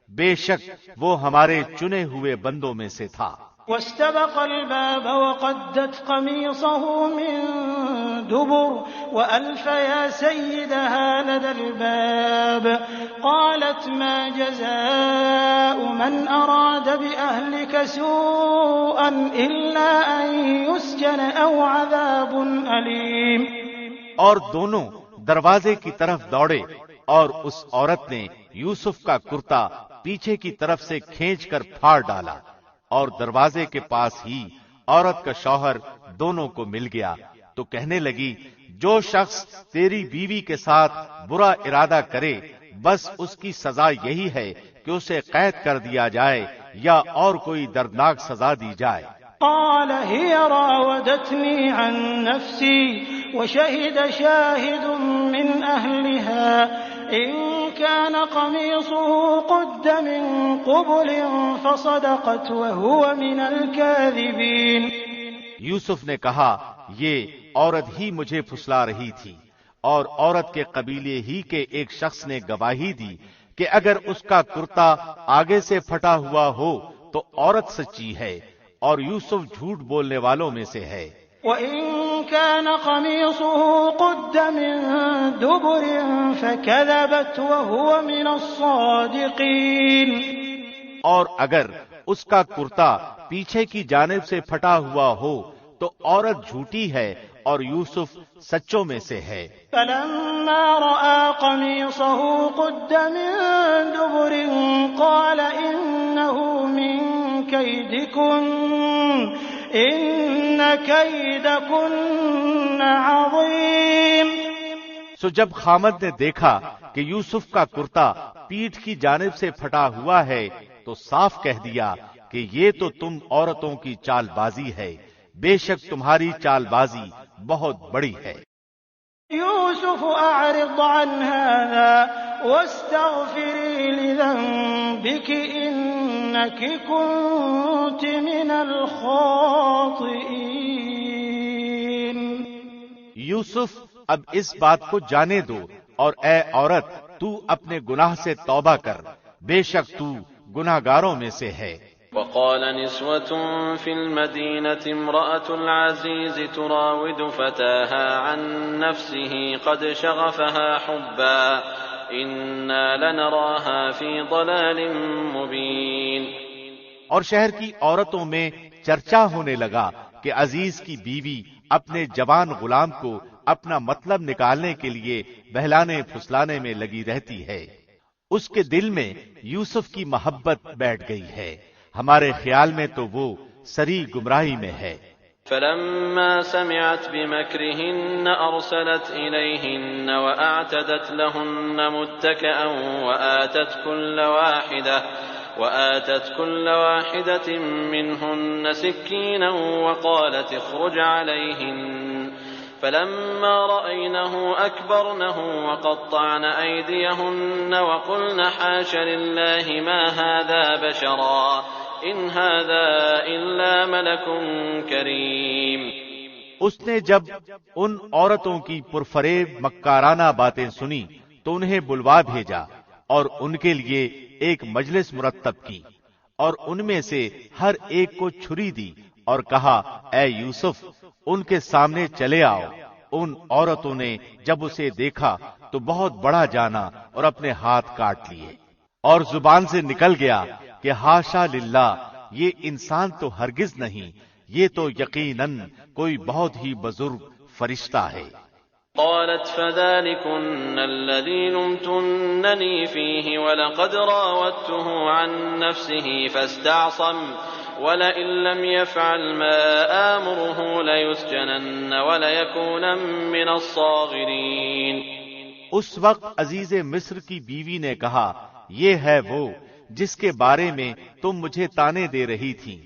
بے شک وہ ہمارے چنے ہوئے بندوں میں سے تھا۔ واستبق الباب وقدت قميصه من دبر وألف يا سيدها لدى الباب قالت ما جزاء من أراد بأهلك سوءا إلا أن يسجن أو عذاب أليم. اور دونوں دروازے کی طرف دوڑے اور اس عورت نے یوسف کا کرتا پیچھے کی طرف سے کھینچ کر پھاڑ ڈالا اور دروازے کے پاس ہی عورت کا شوہر دونوں کو مل گیا تو کہنے لگی جو شخص تیری بیوی کے ساتھ برا ارادہ کرے بس اس کی سزا یہی ہے کہ اسے قید کر دیا جائے یا اور کوئی دردناک سزا دی جائے. قال هي راودتني عن نفسي وشهد شاهد من أهلها إن كان قميصه قد من قبل فصدقت وهو من الكاذبين. یوسف نے کہا یہ عورت ہی مجھے پھسلا رہی تھی اور عورت کے قبیلے ہی کے ایک شخص نے گواہی دی کہ اگر اس کا کرتا آگے سے پھٹا ہوا ہو تو عورت سچی ہے اور یوسف جھوٹ بولنے والوں میں سے ہے. وَإِن كَانَ قَمِيصُهُ قُدَّ مِن دُبُرٍ فَكَذَبَتْ وَهُوَ مِنَ الصَّادِقِينَ. اور اگر اس کا کرتا پیچھے کی جانب سے پھٹا ہوا ہو تو عورت جھوٹی ہے اور یوسف سچوں میں سے ہے. فَلَمَّا رَأَىٰ قَمِيصَهُ قُدَّ مِن دُبُرٍ قَالَ إِنَّهُ مِن كَيْدِكُنَّ إِنَّ كَيْدَكُنَّ عَظِيمٌ. سو جب خامد نے دیکھا کہ یوسف کا کرتا پیٹھ کی جانب سے پھٹا ہوا ہے تو صاف کہہ دیا کہ یہ تو تم عورتوں کی چال بازی ہے، بے شک تمہاری چال بازی بہت بڑی ہے. يوسف أعرض عن هذا واستغفري لذنبك إنك كنت من الخاطئين. یوسف اب اس بات کو جانے دو اور اے عورت تو اپنے گناہ سے توبہ کر، بے شک تو گناہگاروں میں سے ہے. وقال نسوة في المدينة امرأة العزيز تراود فتاها عن نفسه قد شغفها حبا إنا لنراها في ضلال مبين. اور شہر کی عورتوں میں چرچا ہونے لگا کہ عزیز کی بیوی اپنے جوان غلام کو اپنا مطلب نکالنے کے لیے بہلانے پھسلانے میں لگی رہتی ہے. اس کے دل میں یوسف کی محبت بیٹھ گئی ہے، ہمارے خیال میں تو وہ سری گمراہی میں ہے. فلما سمعت بمكرهن أرسلت إليهن وأعتدت لهن متكئا وآتت كل واحدة منهن سكينا وقالت اخرج عليهن فلما رأينه أكبرنه وقطعن أيديهن وقلن حاش لله ما هذا بشرا إن هذا إلا ملك كريم. اس نے جب ان عورتوں کی پرفریب مکارانہ باتیں سنی تو انہیں بلوا بھیجا اور ان کے لیے ایک مجلس مرتب کی اور ان میں سے ہر ایک کو چھری دی اور کہا اے یوسف ان کے سامنے چلے آؤ. ان عورتوں نے جب اسے دیکھا تو بہت بڑا جانا اور اپنے ہاتھ کاٹ لیے اور زبان سے نکل گیا کہ ہاشا للہ، یہ انسان تو ہرگز نہیں، یہ تو یقیناً کوئی بہت ہی بزرگ فرشتہ ہے. قالت فذلكن الذي لمتنني فيه ولقد راودته عن نفسه فاستعصم ولئن لم يفعل ما آمره ليسجنن وليكون من الصاغرين. اس وقت عزیز مصر کی بیوی نے کہا یہ ہے وہ جس کے بارے میں تم مجھے تانے دے رہی تھی.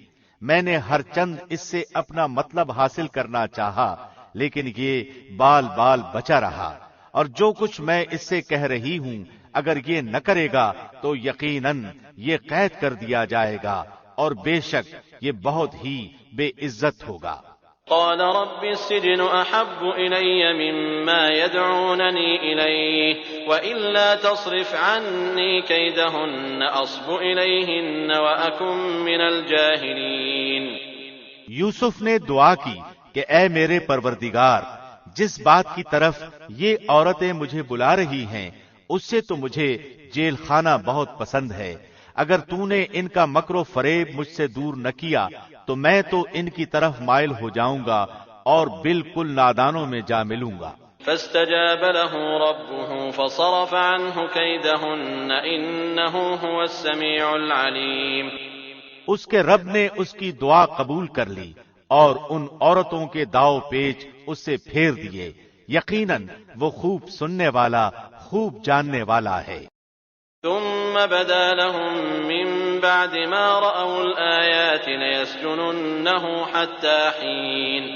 میں نے ہر چند اس سے اپنا مطلب حاصل کرنا چاہا لیکن یہ بال بال بچا رہا، اور جو کچھ میں اس سے کہہ رہی ہوں اگر یہ نہ کرے گا تو یقیناً یہ قید کر دیا جائے گا اور بے شک یہ بہت ہی بے عزت ہوگا. قال رب السجن أحب إلي مما يدعونني إليه وإلا تصرف عني كيدهن أصب إليهن وأكن من الجاهلين۔ یوسف نے دعا کی کہ اے میرے پروردگار، جس بات کی طرف یہ عورتیں مجھے بلا رہی ہیں اس سے تو مجھے جیل خانہ بہت پسند ہے۔ اگر تو نے ان کا مکر و فریب مجھ سے دور نہ کیا تو میں تو ان کی طرف مائل ہو جاؤں گا اور بالکل نادانوں میں جا ملوں گا۔ فاستجاب له ربه فصرف عنه كيدهن إنه هو السميع العليم۔ اس کے رب نے اس کی دعا قبول کر لی اور ان عورتوں کے داؤ پیچ اس سے پھیر دیے، یقیناً وہ خوب سننے والا، خوب جاننے والا ہے۔ ثم بدا لهم من بعد ما رأوا الآيات ليسجننه حتى حين۔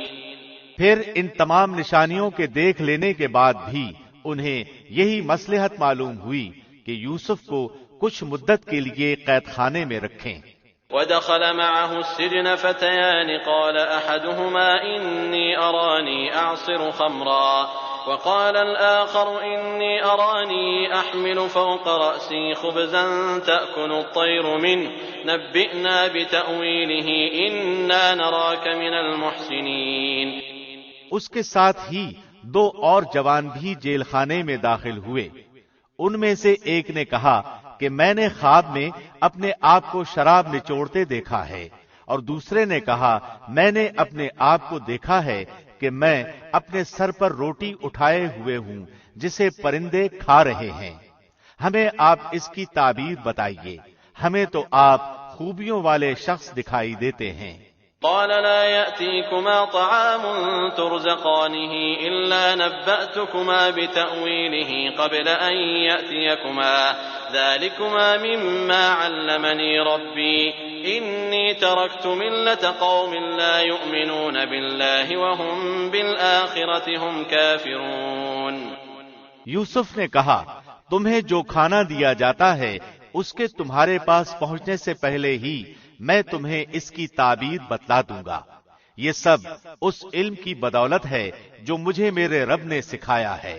پھر ان تمام نشانیوں کے دیکھ لینے کے بعد بھی انہیں یہی مصلحت معلوم ہوئی کہ یوسف کو کچھ مدت کے لیے قید خانے میں رکھیں۔ ودخل معه السجن فتيان قال أحدهما إني أراني أعصر خمرا وقال الآخر إني أراني أحمل فوق رأسي خبزا تأكل الطير منه نبئنا بتأويله إنا نراك من المحسنين۔ اس کے ساتھ ہی دو اور جوان بھی جیل خانے میں داخل ہوئے۔ ان میں سے ایک نے کہا کہ میں نے خواب میں اپنے آپ کو شراب نچوڑتے دیکھا ہے، اور دوسرے نے کہا میں نے اپنے آپ کو دیکھا ہے کہ میں اپنے سر پر روٹی اٹھائے ہوئے ہوں جسے پرندے کھا رہے ہیں۔ ہمیں آپ اس کی تعبیر بتائیے، ہمیں تو آپ خوبیوں والے شخص دکھائی دیتے ہیں۔ قال لا يأتيكما طعام ترزقانه إلا نبأتكما بتأويله قبل أن يأتيكما ذلكما مما علمني ربي إني تركت ملة قوم لا يؤمنون بالله وهم بالآخرة هم كافرون۔ یوسف نے کہا تمہیں جو کھانا دیا جاتا ہے اس کے تمہارے پاس پہنچنے سے پہلے ہی میں تمہیں اس کی تعبیر بتلا دوں گا۔ یہ سب اس علم کی بدولت ہے جو مجھے میرے رب نے سکھایا ہے۔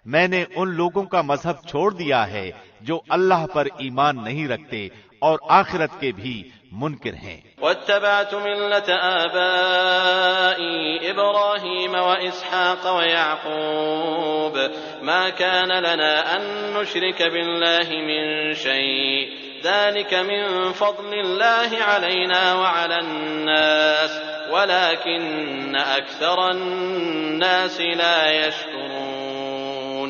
میں نے ان لوگوں کا مذہب چھوڑ دیا ہے جو اللہ پر ایمان نہیں رکھتے اور آخرت کے بھی منکر ہیں۔ واتبعت ملة آبائي إبراهيم وإسحاق ويعقوب ما كان لنا أن نشرك بالله من شيء ذلك من فضل الله علينا وعلى الناس ولكن أكثر الناس لا يشكرون۔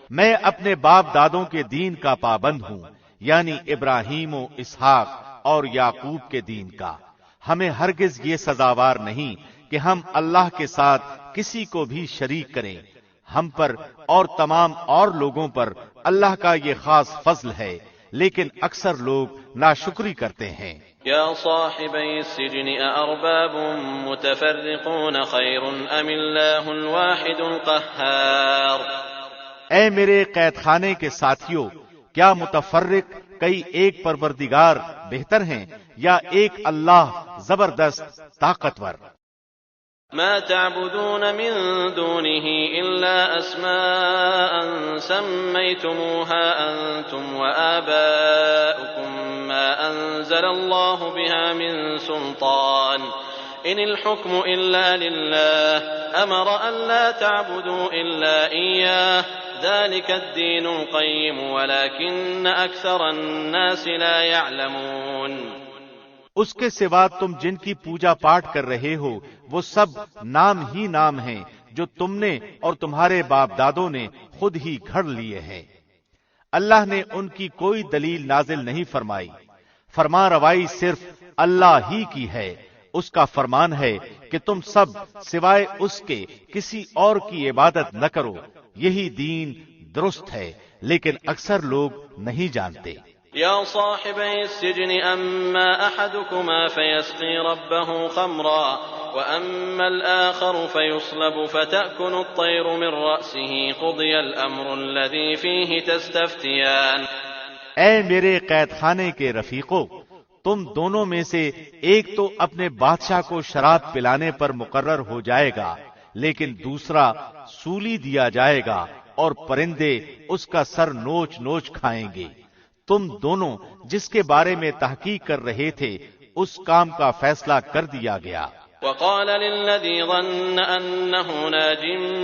میں اپنے باپ دادوں کے دین کا پابند ہوں، یعنی ابراہیم و اسحاق اور یعقوب کے دین کا۔ ہمیں ہرگز یہ سزاوار نہیں کہ ہم اللہ کے ساتھ کسی کو بھی شریک کریں۔ ہم پر اور تمام اور لوگوں پر اللہ کا یہ خاص فضل ہے، لیکن اکثر لوگ ناشکری کرتے ہیں۔ یا صاحبی السجن أأرباب متفرقون خیر ام اللہ الواحد القہار۔ اے میرے قید خانے کے ساتھیوں، کیا متفرق کئی ایک پروردگار بہتر ہیں یا ایک اللہ زبردست طاقتور؟ ما تعبدون من دونه إلا أسماء سميتموها أنتم وآباؤكم ما أنزل الله بها من سلطان إن الحكم إلا لله أمر أن لا تعبدوا إلا إياه ذلك الدين القيم ولكن أكثر الناس لا يعلمون۔ اس کے سوا تم جن کی پوجا پاٹ کر رہے ہو وہ سب نام ہی نام ہیں جو تم نے اور تمہارے باپ دادوں نے خود ہی گھڑ لیے ہیں۔ اللہ نے ان کی کوئی دلیل نازل نہیں فرمائی۔ فرما روائی صرف اللہ ہی کی ہے۔ اس کا فرمان ہے کہ تم سب سوائے اس کے کسی اور کی عبادت نہ کرو، یہی دین درست ہے، لیکن اکثر لوگ نہیں جانتے۔ یا صاحبی السجن اما احدكما فيسقي ربه خمرا واما الاخر فيصلب فتأكل الطير من رأسه قضي الامر الذي فيه تستفتيان۔ اے میرے قید خانے کے رفیقو، تم دونوں میں سے ایک تو اپنے بادشاہ کو شراب پلانے پر مقرر ہو جائے گا، لیکن دوسرا سولی دیا جائے گا اور پرندے اس کا سر نوچ نوچ کھائیں گے۔ تم دونوں جس کے بارے میں تحقیق کر رہے تھے اس کام کا فیصلہ کر دیا گیا۔ وقال للذي ظن أنه ناج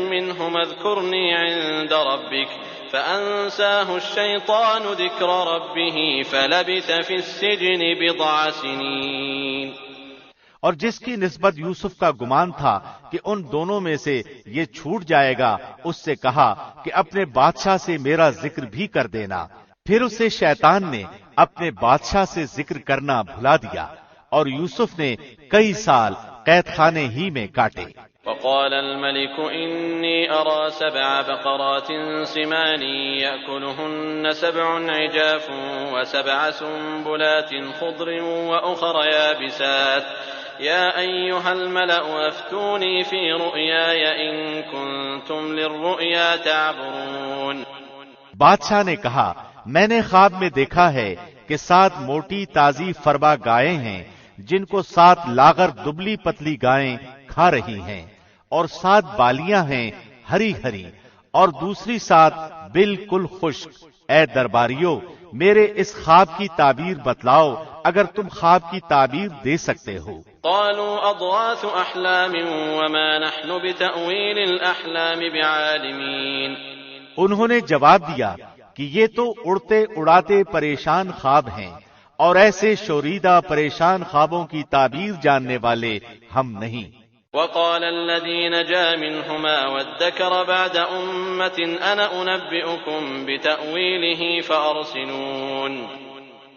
منهما اذكرني عند ربك فأنساه الشيطان ذكر ربه فلبث في السجن بضع سنين۔ اور جس کی نسبت یوسف کا گمان تھا کہ ان دونوں میں سے یہ چھوٹ جائے گا، اس سے کہا کہ اپنے بادشاہ سے میرا ذکر بھی کر دینا۔ پھر اسے شیطان نے اپنے بادشاہ سے ذکر کرنا بھلا دیا اور یوسف نے کئی سال قید خانے ہی میں کاٹے۔ وقال الملك إني أرى 7 بقرات سمان يأكلهن 7 عجاف و7 سنبلات خضر وأخر يابسات يا أيها الملأ أفتوني في رؤياي إن كنتم للرؤيا تعبرون۔ بادشاہ نے کہا میں نے خواب میں دیکھا ہے کہ 7 موٹی تازی فربا گائیں ہیں جن کو 7 لاغر دبلی پتلی گائیں کھا رہی ہیں، اور 7 بالیاں ہیں ہری ہری، اور دوسری 7 بالکل خشک۔ اے درباریوں، میرے اس خواب کی تعبیر بتلاؤ اگر تم خواب کی تعبیر دے سکتے ہو۔ قالوا أضغاث أحلام وما نحن بتأويل الأحلام بعالمين۔ انہوں نے جواب دیا کہ یہ تو اڑتے اڑاتے پریشان خواب ہیں، اور ایسے شوریدہ پریشان خوابوں کی تعبیر جاننے والے ہم نہیں۔ وقال الذي نجا منهما وادكر بعد أمة أنا أنبئكم بتأويله فأرسلون۔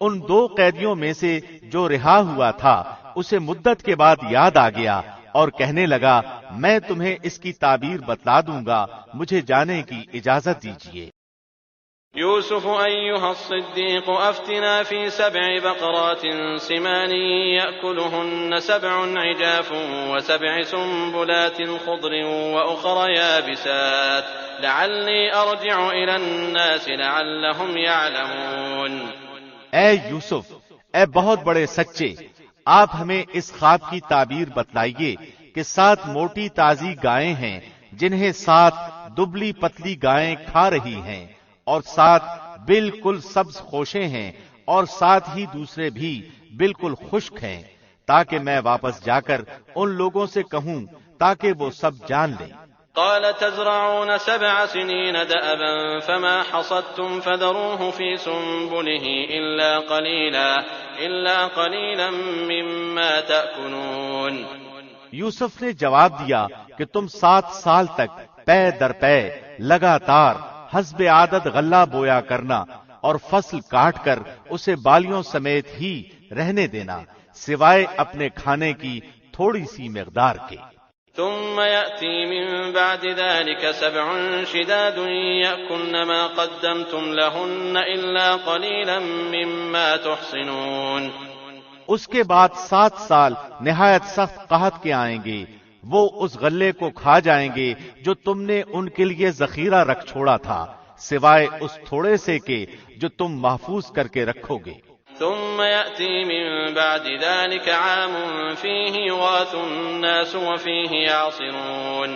ان 2 قیدیوں میں سے جو رہا ہوا تھا اسے مدت کے بعد یاد آ گیا اور کہنے لگا میں تمہیں اس کی تعبیر بتلا دوں گا، مجھے جانے کی اجازت دیجیے۔ يوسف أيها الصديق أفتنا في 7 بقرات سمان يأكلهن 7 عجاف و7 سنبلات خضر وأخر يابسات لعلي أرجع إلى الناس لعلهم يعلمون۔ اے یوسف، اے بہت بڑے سچے، آپ ہمیں اس خواب کی تعبیر بتلائیے کہ 7 موٹی تازی گائیں ہیں جنہیں 7 دبلی پتلی گائیں کھا رہی ہیں، اور 7 بالکل سبز خوشے ہیں، اور 7 ہی دوسرے بھی بالکل خشک ہیں، تاکہ میں واپس جا کر ان لوگوں سے کہوں تاکہ وہ سب جان لیں۔ قال تزرعون 7 سنين دأبا فما حصدتم فذروه في سنبله إلا قليلا مما تأكلون۔ یوسف نے جواب دیا کہ تم 7 سال تک پے در پے لگاتار حسب عادت غلہ بویا کرنا اور فصل کاٹ کر اسے بالیوں سمیت ہی رہنے دینا، سوائے اپنے کھانے کی تھوڑی سی مقدار کے۔ ثم يأتي من بعد ذلك 7 شداد يأكلن ما قدمتم لهن إلا قليلا مما تحصنون۔ اس کے بعد 7 سال نہایت سخت قحط کے آئیں گے، وہ اس غلے کو کھا جائیں گے جو تم نے ان کے لیے ذخیرہ رکھ چھوڑا تھا، سوائے اس تھوڑے سے کے جو تم محفوظ کر کے رکھو گے۔ ثم يأتي من بعد ذلك عام فيه يغاث الناس وفيه يعصرون۔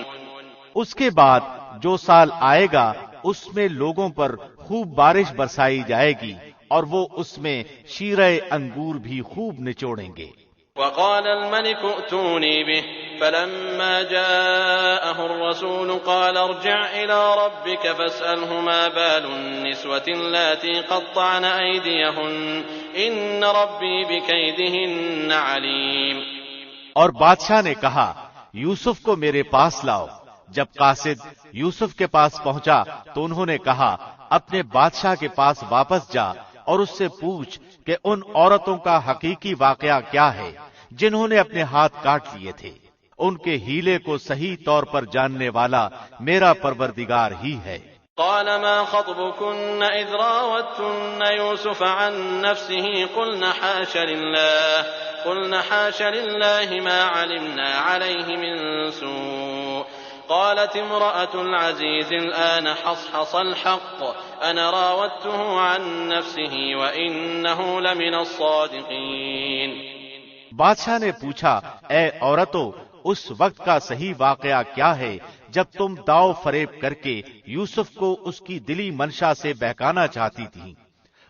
اس کے بعد جو سال آئے گا اس میں لوگوں پر خوب بارش برسائی جائے گی اور وہ اس میں شیرہ انگور بھی خوب نچوڑیں گے۔ وقال الملك ائتوني به فلما جاءه الرسول قال ارجع إلى ربك فاسأله ما بال النسوة اللاتي قطعن أيديهن إن ربي بكيدهن عليم۔ اور بادشاہ نے کہا یوسف کو میرے پاس لاؤ۔ جب قاصد یوسف کے پاس پہنچا تو انہوں نے کہا اپنے بادشاہ کے پاس واپس جا اور اس سے پوچھ کہ ان عورتوں کا حقیقی واقعہ کیا ہے جنہوں نے اپنے ہاتھ کاٹ لیے تھے۔ ان کے ہیلے کو صحیح طور پر جاننے والا میرا پروردگار ہی ہے۔ قال ما خطبكن إذ راوتن يوسف عن نفسه قلنا حاش لله ما علمنا عليه من سوء قالت امرأة العزيز الآن حصحص الحق أنا راودته عن نفسه وإنه لمن الصادقين. بادشاہ نے پوچھا، اے عورتوں، اس وقت کا صحیح واقعہ کیا ہے جب تم داؤ فریب کر کے یوسف کو اس کی دلی منشا سے بہکانا چاہتی تھی؟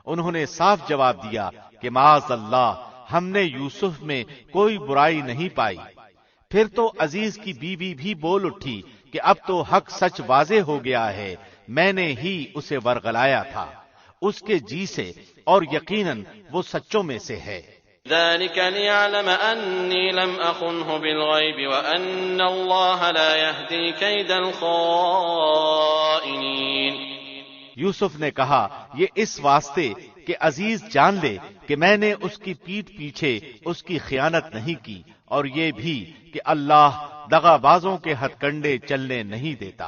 انہوں نے صاف جواب دیا کہ معاذ اللہ، ہم نے یوسف میں کوئی برائی نہیں پائی. پھر تو عزیز کی بیوی بھی بول اٹھی کہ اب تو حق سچ واضح ہو گیا ہے، میں نے ہی اسے ورغلایا تھا اس کے جی سے، اور یقیناً وہ سچوں میں سے ہے. ذلك ليعلم أني لم أخنه بالغيب وأن الله لا يهدي كيد الخائنين. یوسف نے کہا، یہ اس واسطے کہ عزیز جان لے کہ میں نے اس کی پیٹھ پیچھے اس کی خیانت نہیں کی، اور یہ بھی کہ اللہ دغا بازوں کے ہتھ کنڈے چلنے نہیں دیتا.